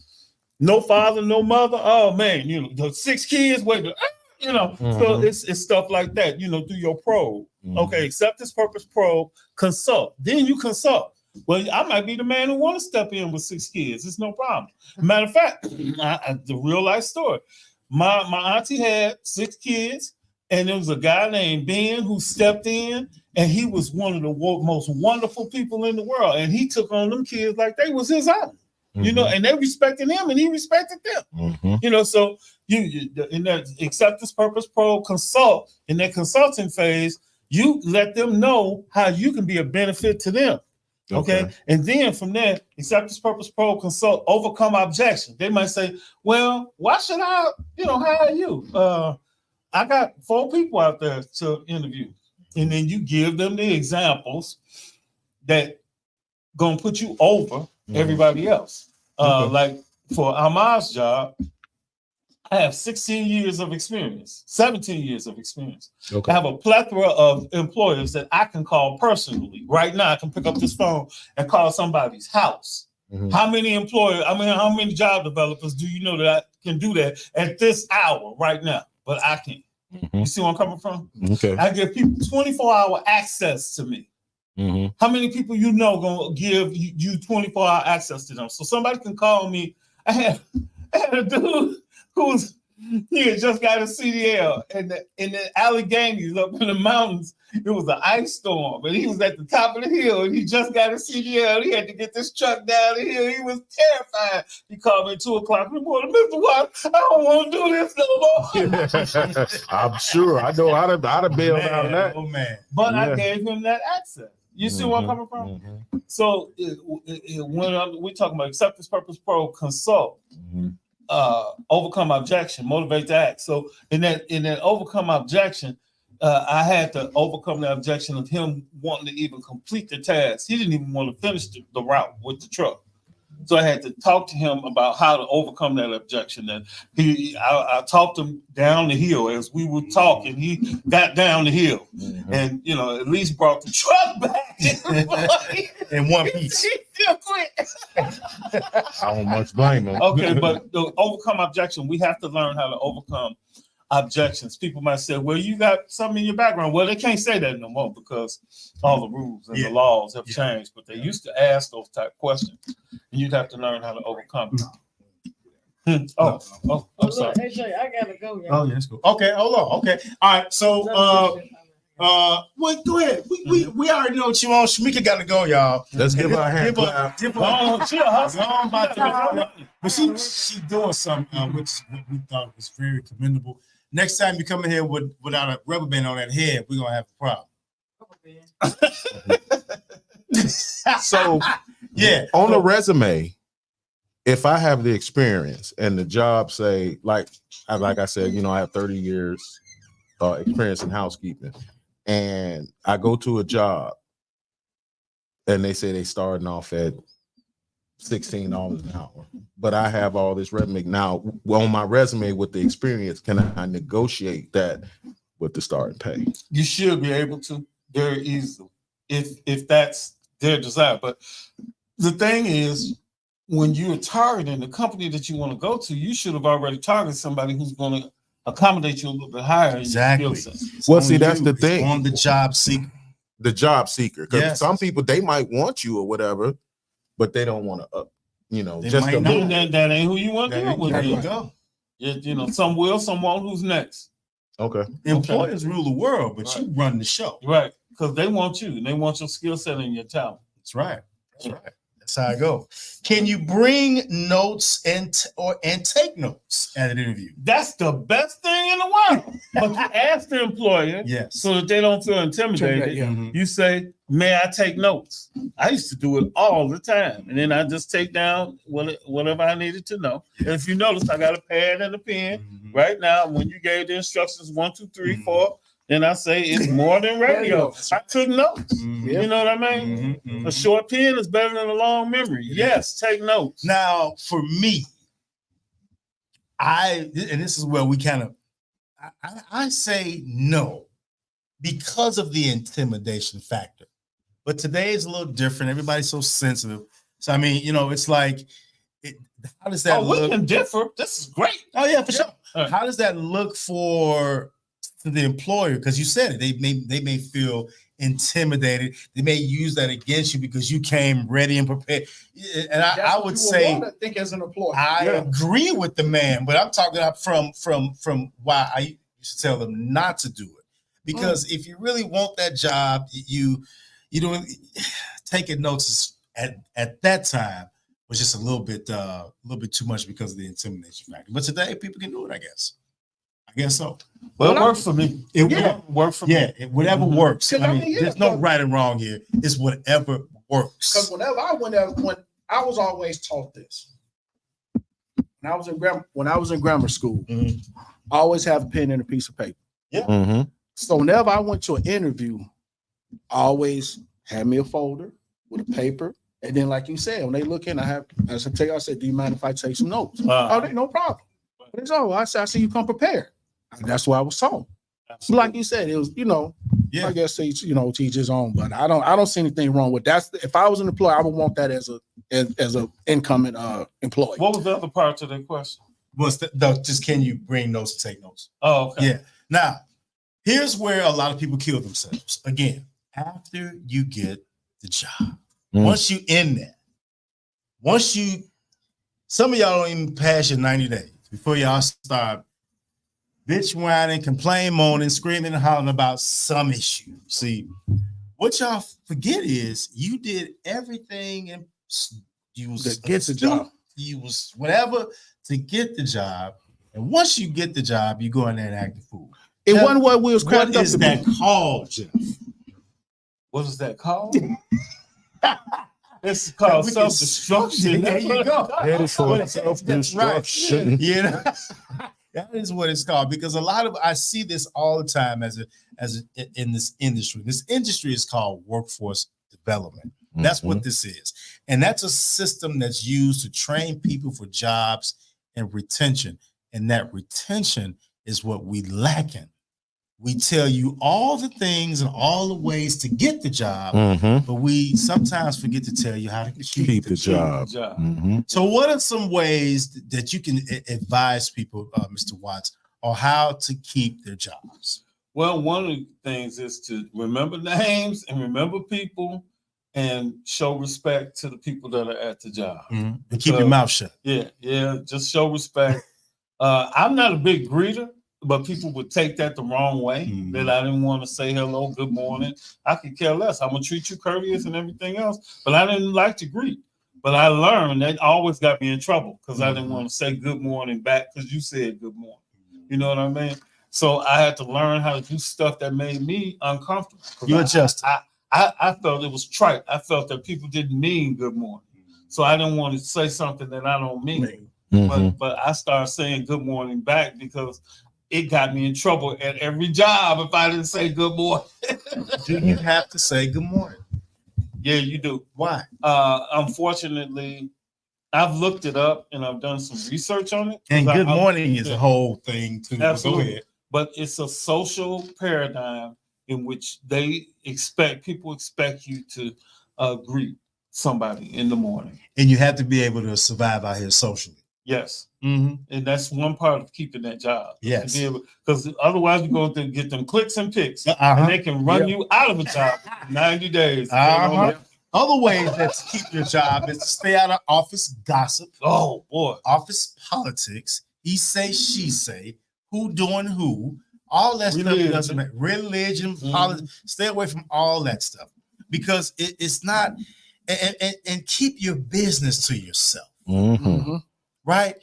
no father, no mother. Oh man, 6 kids. Wait, So it's stuff like that. Through your probe. Okay, acceptance, purpose, probe, consult. Then you consult. Well, I might be the man who want to step in with 6 kids. It's no problem. Matter of fact, the real life story. My auntie had 6 kids, and there was a guy named Ben who stepped in, and he was one of the most wonderful people in the world. And he took on them kids like they was his own, and they respected him, and he respected them. So you in that acceptance, purpose, probe, consult, in that consulting phase, you let them know how you can be a benefit to them. Okay. And then from there, acceptance, purpose, probe, consult, overcome objection. They might say, well, why should I, hire you? I got 4 people out there to interview. And then you give them the examples that gonna put you over everybody else. Like for Ahmad's job, I have 16 years of experience, 17 years of experience. I have a plethora of employers that I can call personally. Right now, I can pick up this phone and call somebody's house. How many how many job developers do you know that I can do that at this hour right now? But I can't. You see where I'm coming from? Okay. I give people 24-hour access to me. How many people gonna give you 24-hour access to them? So somebody can call me. I had a dude he had just got a CDL in the Alleghenies up in the mountains. It was an ice storm, and he was at the top of the hill, and he just got a CDL. He had to get this truck down the hill. He was terrified. He called me at 2:00 in the morning. Mr. Watts, I don't want to do this no more. I'm sure. I know I'd have bailed out of that. Oh man! But I gave him that access. You see where I'm coming from? So when we talking about acceptance, purpose, probe, consult. Overcome objection, motivate to act. So in that overcome objection, I had to overcome the objection of him wanting to even complete the task. He didn't even want to finish the route with the truck. So I had to talk to him about how to overcome that objection. And I talked him down the hill as we were talking. He got down the hill, and at least brought the truck back in one piece. He still quit. I don't much blame him. Okay, but to overcome objection, we have to learn how to overcome objections. People might say, well, you got something in your background. Well, they can't say that no more because all the rules and the laws have changed, but they used to ask those type questions, and you'd have to learn how to overcome them. I'm sorry. AJ, I gotta go. Oh, yeah, that's cool. Okay, hold on. Okay. All right. So well, go ahead. We already know what you want. Shamika got to go, y'all. Let's give her a hand clap. But she doing something which we thought was very commendable. Next time you come in here without a rubber band on that head, we're gonna have a problem. So yeah, on a resume, if I have the experience and the job say, like I said, I have 30 years experience in housekeeping, and I go to a job and they say they starting off at $16 an hour, but I have all this resume. Now, on my resume with the experience, can I negotiate that with the starting pay? You should be able to very easily if that's their desire. But the thing is, when you're targeting the company that you want to go to, you should have already targeted somebody who's going to accommodate you a little bit higher. Exactly. Well, see, that's the thing. On the job seeker. The job seeker. Because some people, they might want you or whatever, but they don't want to just a little. That ain't who you want to deal with. There you go. Some will, some won't. Who's next? Okay. Employers rule the world, but you run the show. Right. Because they want you and they want your skill set and your talent. That's right. That's right. That's how I go. Can you bring notes and take notes at an interview? That's the best thing in the world. But you ask the employer, so that they don't feel intimidated. You say, "May I take notes?" I used to do it all the time, and then I just take down whatever I needed to know. And if you notice, I got a pad and a pen right now. When you gave the instructions 1, 2, 3, 4. Then I say it's more than radio. I took notes. You know what I mean? A short pen is better than a long memory. Yes, take notes. Now, for me, and this is where we kind of, I say no because of the intimidation factor. But today is a little different. Everybody's so sensitive. So, I mean, it's like, how does that look? We can differ. This is great. Oh, yeah, for sure. Right. How does that look for the employer? Because you said it, they may feel intimidated. They may use that against you because you came ready and prepared. And I would say, I think as an employer, I agree with the man, but I'm talking about from why I used to tell them not to do it. Because if you really want that job, you don't taking notes at that time was just a little bit too much because of the intimidation factor. But today people can do it, I guess. I guess so. Well, it works for me. It works for me. Yeah, whatever works. I mean, there's no right and wrong here. It's whatever works. Because when I was always taught this. When I was in grammar school, I always have a pen and a piece of paper. Yeah. So whenever I went to an interview, I always had me a folder with a paper. And then, like you said, when they look in, I said, "Do you mind if I take some notes?" No problem. But it's I see you come prepared. And that's what I was taught. Absolutely. Like you said, it was, I guess teach his own, but I don't see anything wrong with that. If I was an employee, I would want that as a incoming employee. What was the other part to that question? Just can you bring notes and take notes? Oh, okay. Yeah. Now, here's where a lot of people kill themselves. Again, after you get the job, once you in there, some of y'all don't even pass your 90 days before y'all start bitch whining, complain, moaning, screaming, and hollering about some issue. See, what y'all forget is you did everything and you was to get the job. You was whatever to get the job. And once you get the job, you go in there and act the fool. It wasn't what we was cracked up to be. What is that called, Geoff? What is that called? It's called self-destruction. There you go. That is for self-destruction. Right. That is what it's called, because I see this all the time as in this industry. This industry is called workforce development. That's what this is. And that's a system that's used to train people for jobs and retention. And that retention is what we lacking. We tell you all the things and all the ways to get the job, but we sometimes forget to tell you how to keep the job. So what are some ways that you can advise people, Mr. Watts, on how to keep their jobs? Well, one of the things is to remember names and remember people and show respect to the people that are at the job. And keep your mouth shut. Yeah, just show respect. I'm not a big greeter, but people would take that the wrong way, that I didn't want to say hello, good morning. I could care less. I'm going to treat you courteous and everything else, but I didn't like to greet. But I learned that always got me in trouble because I didn't want to say good morning back because you said good morning. You know what I mean? So I had to learn how to do stuff that made me uncomfortable. You adjusted. I felt it was trite. I felt that people didn't mean good morning. So I didn't want to say something that I don't mean. But I started saying good morning back because it got me in trouble at every job if I didn't say good morning. Do you have to say good morning? Yeah, you do. Why? Unfortunately, I've looked it up and I've done some research on it. And good morning is a whole thing too. Absolutely. Go ahead. But it's a social paradigm in which people expect you to greet somebody in the morning. And you have to be able to survive out here socially. Yes. And that's one part of keeping that job. Yes. Because otherwise you're going to get them clicks and picks and they can run you out of a job in 90 days. Other ways that to keep your job is to stay out of office gossip. Oh boy. Office politics. He say, she say, who doing who. All that stuff doesn't matter. Religion, politics. Stay away from all that stuff. Because it's not, and keep your business to yourself. Right?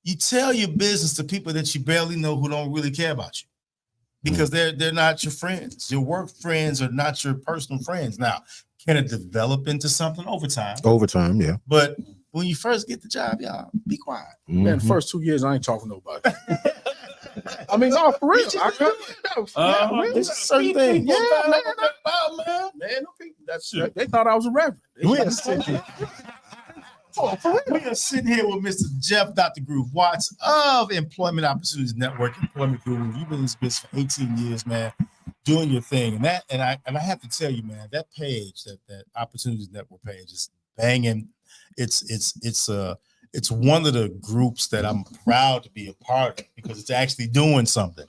You tell your business to people that you barely know who don't really care about you. Because they're not your friends. Your work friends are not your personal friends. Now, can it develop into something over time? Over time, yeah. But when you first get the job, y'all be quiet. Man, the first 2 years I ain't talking to nobody. I mean, no, for real. It's a certain thing. Yeah, man. Man, no people. They thought I was a reverend. We are sitting here with Mr. Geoff Dr. Groove Watts of Employment Opportunities Network, Employment Guru. You've been in this business for 18 years, man, doing your thing. And I have to tell you, man, that page, that Opportunities Network page is banging. It's one of the groups that I'm proud to be a part of because it's actually doing something.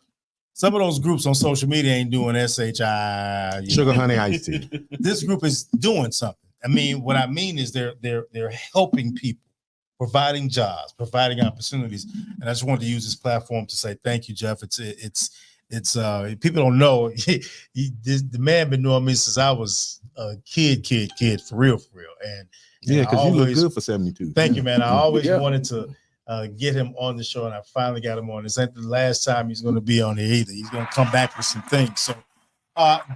Some of those groups on social media ain't doing SHI. Sugar Honey Iced Tea. This group is doing something. I mean, what I mean is they're helping people, providing jobs, providing opportunities. And I just wanted to use this platform to say thank you, Geoff. It's people don't know. The man been knowing me since I was a kid, for real. And yeah, because you look good for 72. Thank you, man. I always wanted to get him on the show, and I finally got him on. This ain't the last time he's going to be on here either. He's going to come back with some things. So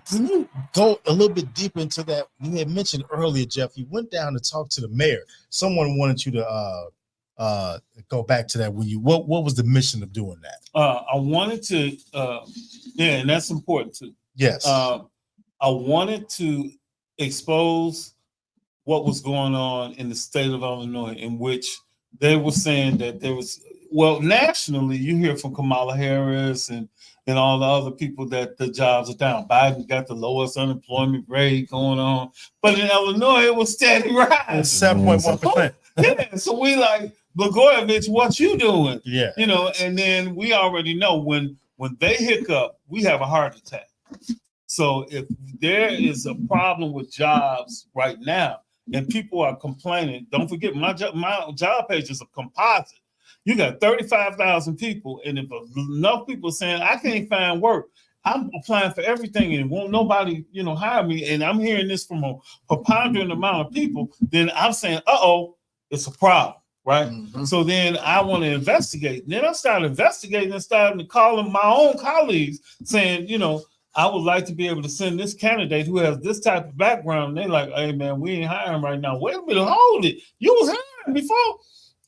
can you go a little bit deeper into that? You had mentioned earlier, Geoff, you went down to talk to the mayor. Someone wanted you to go back to that. What was the mission of doing that? I wanted to, and that's important too. Yes. I wanted to expose what was going on in the state of Illinois, in which they were saying that there was, nationally, you hear from Kamala Harris and all the other people that the jobs are down. Biden got the lowest unemployment rate going on. But in Illinois, it was steady rising. 7.1%. Yeah, so we like, Blagojevich, what you doing? Yeah. And then we already know when they hiccup, we have a heart attack. So if there is a problem with jobs right now and people are complaining, don't forget my job page is a composite. You got 35,000 people, and if enough people saying I can't find work, I'm applying for everything and won't nobody, hire me, and I'm hearing this from a preponderant amount of people, then I'm saying, it's a problem, right? Mm-hmm. So then I want to investigate. And then I started investigating and started calling my own colleagues saying, I would like to be able to send this candidate who has this type of background. And they're like, hey, man, we ain't hiring right now. Wait a minute, hold it. You was hiring before.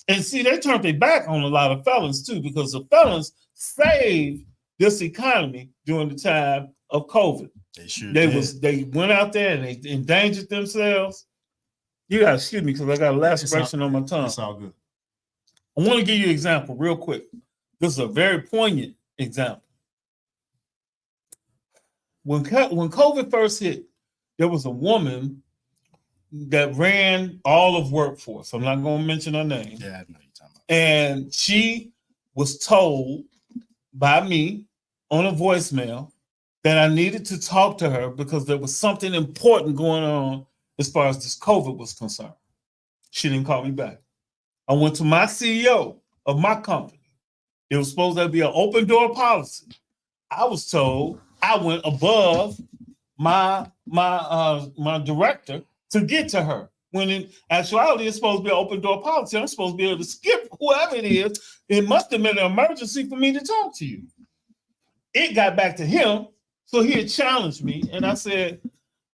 And see, they turned their back on a lot of felons too, because the felons saved this economy during the time of COVID. They sure They went out there and they endangered themselves. You got to excuse me because I got a last It's expression on my tongue. It's all good. I want to give you an example real quick. This is a very poignant example. When COVID first hit, there was a woman that ran all of workforce. I'm not going to mention her name. Yeah, I know you're talking about. And she was told by me on a voicemail that I needed to talk to her because there was something important going on as far as this COVID was concerned. She didn't call me back. I went to my CEO of my company. It was supposed to be an open door policy. I was told I went above my director to get to her. When in actuality, it's supposed to be an open door policy. I'm supposed to be able to skip whoever it is. It must have been an emergency for me to talk to you. It got back to him, so he had challenged me, and I said,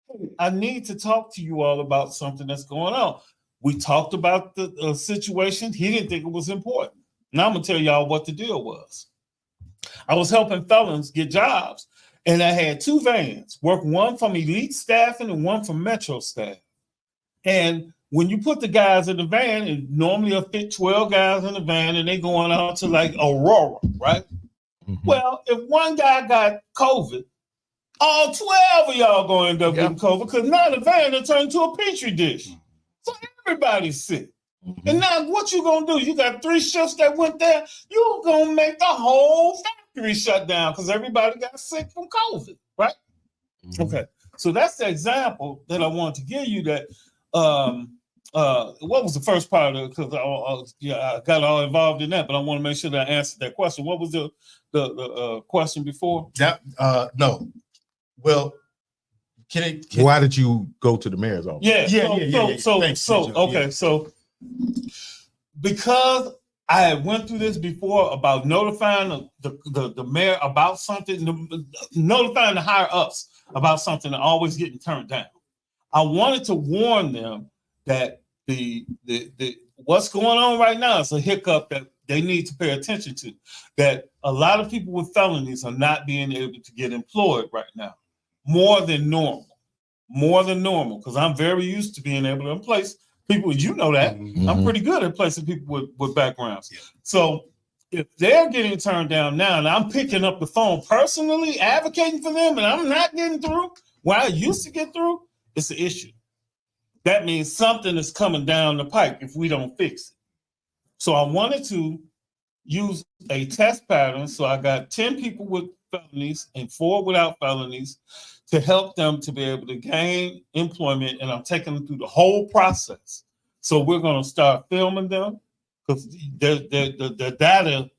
hey, I need to talk to you all about something that's going on. We talked about the situation. He didn't think it was important. Now I'm gonna tell y'all what the deal was. I was helping felons get jobs, and I had 2 vans, one from elite staffing and one from Metro staff. And when you put the guys in the van, it normally will fit 12 guys in the van, and they going out to like Aurora, right? Mm-hmm. Well, if one guy got COVID, all 12 of y'all gonna end up getting COVID because now the van will turn into a petri dish. So everybody's sick. Mm-hmm. And now what you gonna do? You got 3 shifts that went there. You're gonna make the whole factory shut down because everybody got sick from COVID, right? Mm-hmm. Okay. So that's the example that I wanted to give you that what was the first part of it? Because I got all involved in that, but I want to make sure that I answered that question. What was the question before? That no. Well, why did you go to the mayor's office? So because I had went through this before about notifying the mayor about something, notifying the higher ups about something and always getting turned down. I wanted to warn them that the what's going on right now is a hiccup that they need to pay attention to. That a lot of people with felonies are not being able to get employed right now, more than normal, because I'm very used to being able to place people. You know that. Mm-hmm. I'm pretty good at placing people with backgrounds. Yeah. So if they're getting turned down now, and I'm picking up the phone personally, advocating for them, and I'm not getting through where I used to get through, it's an issue. That means something is coming down the pike if we don't fix it. So I wanted to use a test pattern. So I got 10 people with felonies and 4 without felonies to help them to be able to gain employment. And I'm taking them through the whole process. So we're going to start filming them because the data,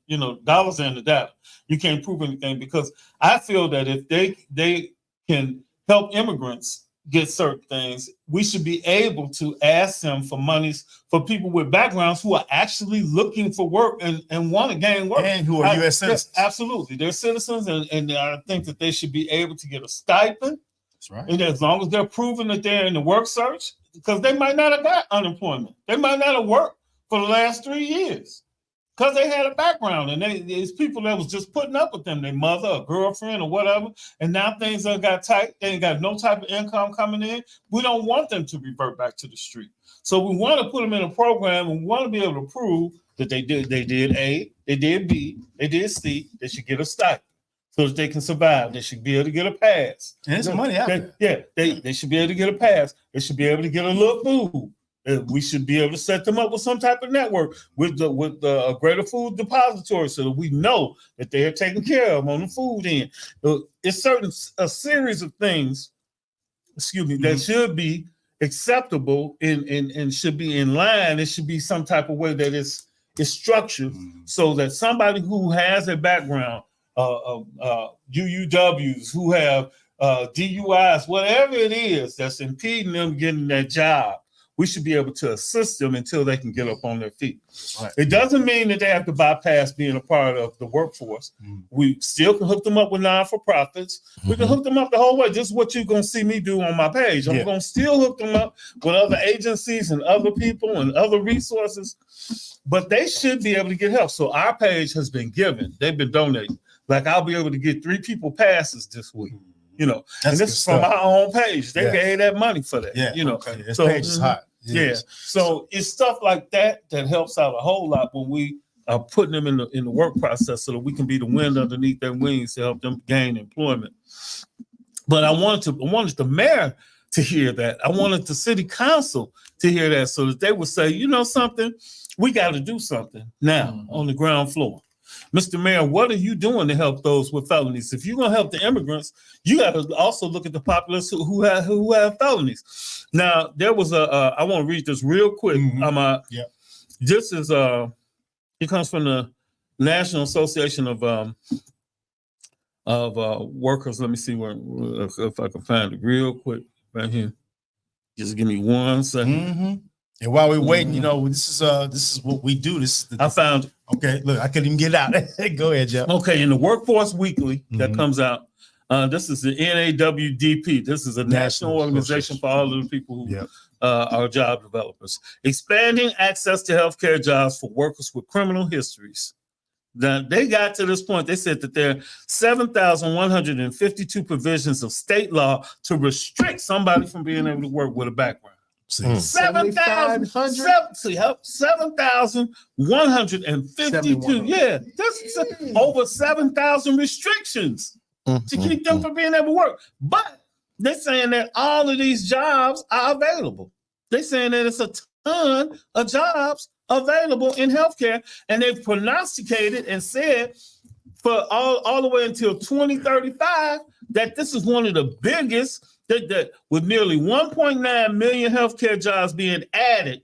dollars in the data. You can't prove anything because I feel that if they can help immigrants get certain things, we should be able to ask them for monies for people with backgrounds who are actually looking for work and want to gain work. And who are U.S. citizens. Absolutely. They're citizens, and I think that they should be able to get a stipend. That's right. And as long as they're proving that they're in the work search, because they might not have got unemployment. They might not have worked for the last 3 years because they had a background, and there's people that was just putting up with them, their mother or girlfriend or whatever, and now things have got tight. They ain't got no type of income coming in. We don't want them to revert back to the street. So we want to put them in a program, and we want to be able to prove that they did A, they did B, they did C, they should get a stipend so that they can survive. They should be able to get a pass. And there's money out there. Yeah, they should be able to get a pass. They should be able to get a little food. We should be able to set them up with some type of network with the greater food depository so that we know that they are taken care of on the food end. It's a series of things, that should be acceptable and should be in line. It should be some type of way that it's structured so that somebody who has a background, UUWs, who have DUIs, whatever it is that's impeding them getting that job, we should be able to assist them until they can get up on their feet. Right. It doesn't mean that they have to bypass being a part of the workforce. We still can hook them up with non-for-profits. We can hook them up the whole way. Just what you're going to see me do on my page. I'm going to still hook them up with other agencies and other people and other resources, but they should be able to get help. So our page has been given. They've been donating. Like I'll be able to get 3 people passes this week. And this is from our own page. They gave that money for that. Yeah, Okay. This page is hot. Yeah. So it's stuff like that helps out a whole lot when we are putting them in the work process so that we can be the wind underneath their wings to help them gain employment. But I wanted the mayor to hear that. I wanted the city council to hear that so that they would say, you know something, we got to do something now on the ground floor. Mr. Mayor, what are you doing to help those with felonies? If you're going to help the immigrants, you got to also look at the populace who have felonies. Now, there was I want to read this real quick. This is, it comes from the National Association of Workers. Let me see if I can find it real quick right here. Just give me 1 second. And while we're waiting, you know, this is what we do. I found it. Okay, look, I couldn't even get out. Go ahead, Geoff. Okay, in the Workforce Weekly that comes out, this is the NAWDP. This is a national organization for all of the people who are job developers. Expanding access to healthcare jobs for workers with criminal histories. Now, they got to this point, they said that there are 7,152 provisions of state law to restrict somebody from being able to work with a background. 7,152. Yeah, that's over 7,000 restrictions to keep them from being able to work. But they're saying that all of these jobs are available. They're saying that it's a ton of jobs available in healthcare, and they've prognosticated and said for all the way until 2035 that this is one of the biggest. That with nearly 1.9 million healthcare jobs being added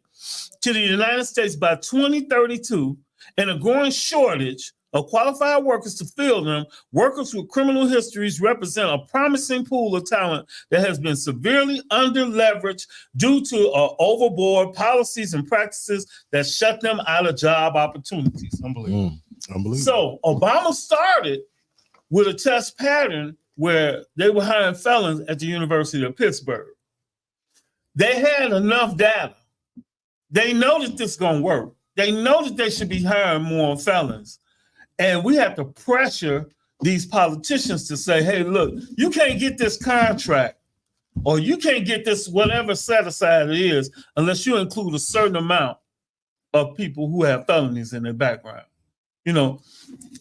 to the United States by 2032 and a growing shortage of qualified workers to fill them, workers with criminal histories represent a promising pool of talent that has been severely under-leveraged due to overboard policies and practices that shut them out of job opportunities. Unbelievable. So Obama started with a test pattern where they were hiring felons at the University of Pittsburgh. They had enough data. They know that this is going to work. They know that they should be hiring more felons. And we have to pressure these politicians to say, hey, look, you can't get this contract or you can't get this whatever set aside it is unless you include a certain amount of people who have felonies in their background. You know,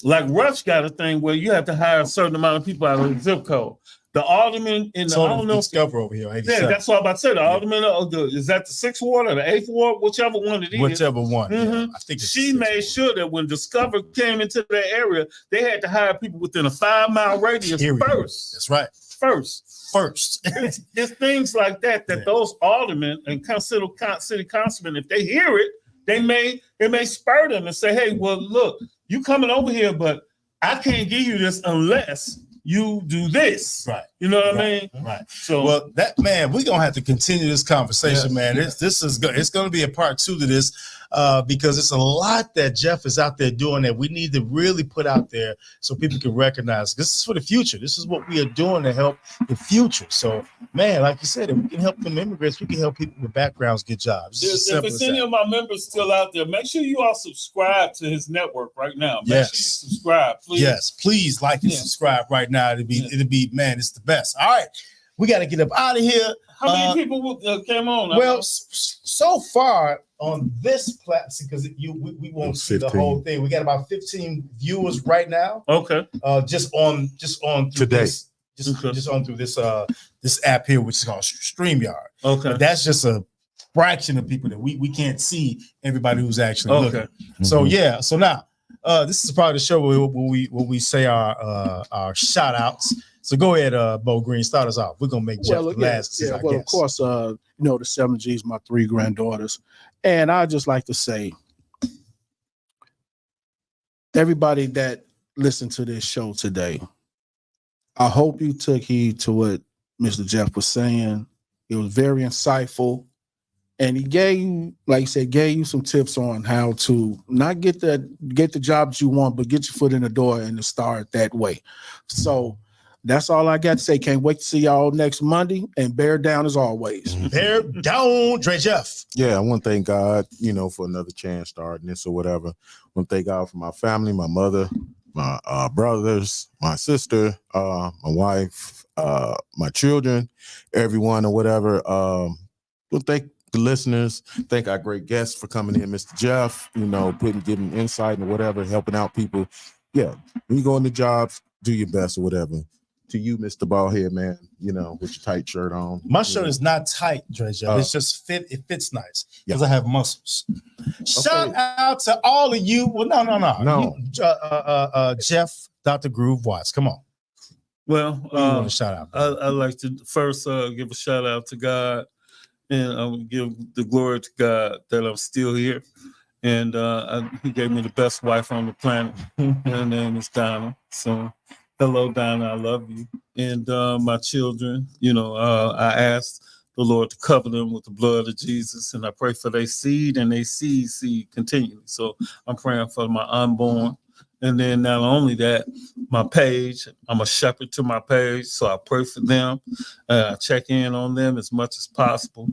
like Rush got a thing where you have to hire a certain amount of people out of the zip code. The alderman in the, I don't know. Discover over here. 87. Yeah, that's what I'm about to say. The alderman, is that the 6th ward or the 8th ward? Whichever one it is. Whichever one. Yeah, I think she made sure that when Discover came into the area, they had to hire people within a 5-mile radius first. That's right. First. It's things like that those aldermen and city councilmen, if they hear it, it may spur them and say, hey, well, look, you coming over here, but I can't give you this unless you do this. Right. You know what I mean? Right. So, well, that man, we're gonna have to continue this conversation, man. This is good. It's gonna be a part 2 to this because it's a lot that Geoff is out there doing that we need to really put out there so people can recognize. This is for the future. This is what we are doing to help the future. So, man, like you said, if we can help them immigrants, we can help people with backgrounds get jobs. If it's any of my members still out there, make sure you all subscribe to his network right now. Make sure you subscribe, please. Yes, please like and subscribe right now. It'll be man, it's the best. All right, we got to get up out of here. How many people came on? Well, so far on this platform, because we won't see the whole thing. We got about 15 viewers right now. Okay. Just on today. Just on through this app here, which is called StreamYard. Okay. But that's just a fraction of people that we can't see everybody who's actually looking. So yeah. So now this is part of the show where we say our shout outs. So go ahead, Bo Green, start us off. We're gonna make Geoff the last. Well, of course, the 7 G's, my 3 granddaughters, and I just like to say, everybody that listened to this show today, I hope you took heed to what Mr. Geoff was saying. It was very insightful, and he gave you, like you said, some tips on how to not get the jobs you want, but get your foot in the door and to start that way. So. That's all I got to say. Can't wait to see y'all next Monday, and bear down as always. Bear down, Dre Geoff. Yeah, I want to thank God, for another chance starting this or whatever. I want to thank God for my family, my mother, my brothers, my sister, my wife, my children, everyone or whatever. Well, thank the listeners. Thank our great guests for coming in, Mr. Geoff, you know, giving insight and whatever, helping out people. Yeah, when you go into jobs, do your best or whatever. To you, Mr. Ballhead, man, you know, with your tight shirt on. My shirt is not tight, Dre. It's just it fits nice because I have muscles. Shout out to all of you. Well, no. You, Geoff, Dr. Groove Watts. Come on. Well, Who you want to shout out? I'd like to first give a shout out to God, and I would give the glory to God that I'm still here. And he gave me the best wife on the planet. Her name is Donna. So hello, Donna. I love you. And my children, you know, I asked the Lord to cover them with the blood of Jesus. And I pray for their seed and their seed continually. So I'm praying for my unborn. And then not only that, my page, I'm a shepherd to my page. So I pray for them. I check in on them as much as possible.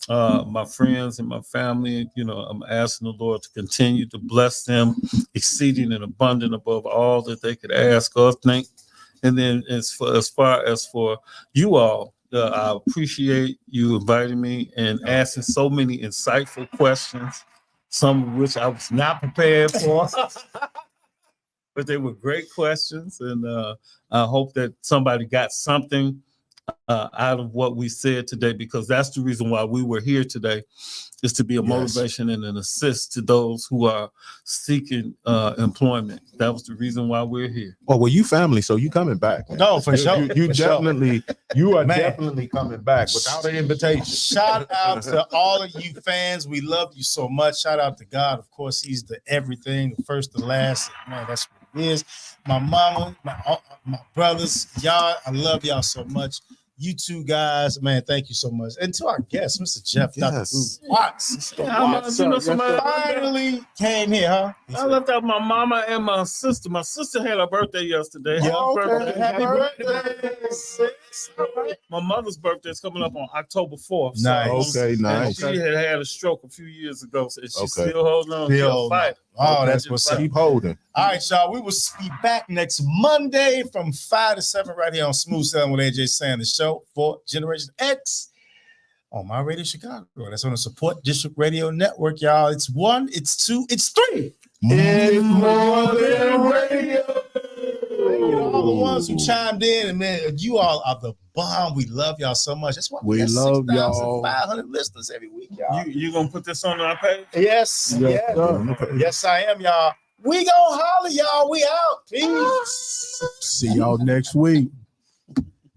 My friends and my family, you know, I'm asking the Lord to continue to bless them, exceeding and abundant above all that they could ask or think. And then as far as for you all, I appreciate you inviting me and asking so many insightful questions, some of which I was not prepared for. But they were great questions, and I hope that somebody got something out of what we said today, because that's the reason why we were here today, is to be a motivation and an assist to those who are seeking employment. That was the reason why we're here. Oh, well, you family, so you coming back. Man. No, for sure. You For definitely, you are Man. definitely coming back without an invitation. Shout out to all of you fans. We love you so much. Shout out to God. Of course, he's the everything, the first to last. Man, that's what it is. My mama, my brothers, y'all, I love y'all so much. You two guys, man, thank you so much. And to our guest, Mr. Geoff, Dr. Groove Watts. Finally came here, huh? I left out my mama and my sister. My sister had her birthday yesterday. Happy birthday. My mother's birthday is coming up on October 4th. Nice. Okay, nice. She had a stroke a few years ago, and she's still holding on. Still Fight. Oh, that's what's up. Keep holding. All right, y'all. We will be back next Monday from 5 to 7 right here on Smooth Sailing with AJ Sanders show for Generation X on My Radio Chicago. That's on the Support District Radio Network, y'all. It's 1, it's 2, it's 3. It's more than radio. All the ones who chimed in, and man, you all are the bomb. We love y'all so much. That's why we got love y'all. 6,500 listeners every week, y'all. You gonna put this on our page? Yes, yes, I am, y'all. We gonna holler, y'all. We out. Peace. See y'all next week.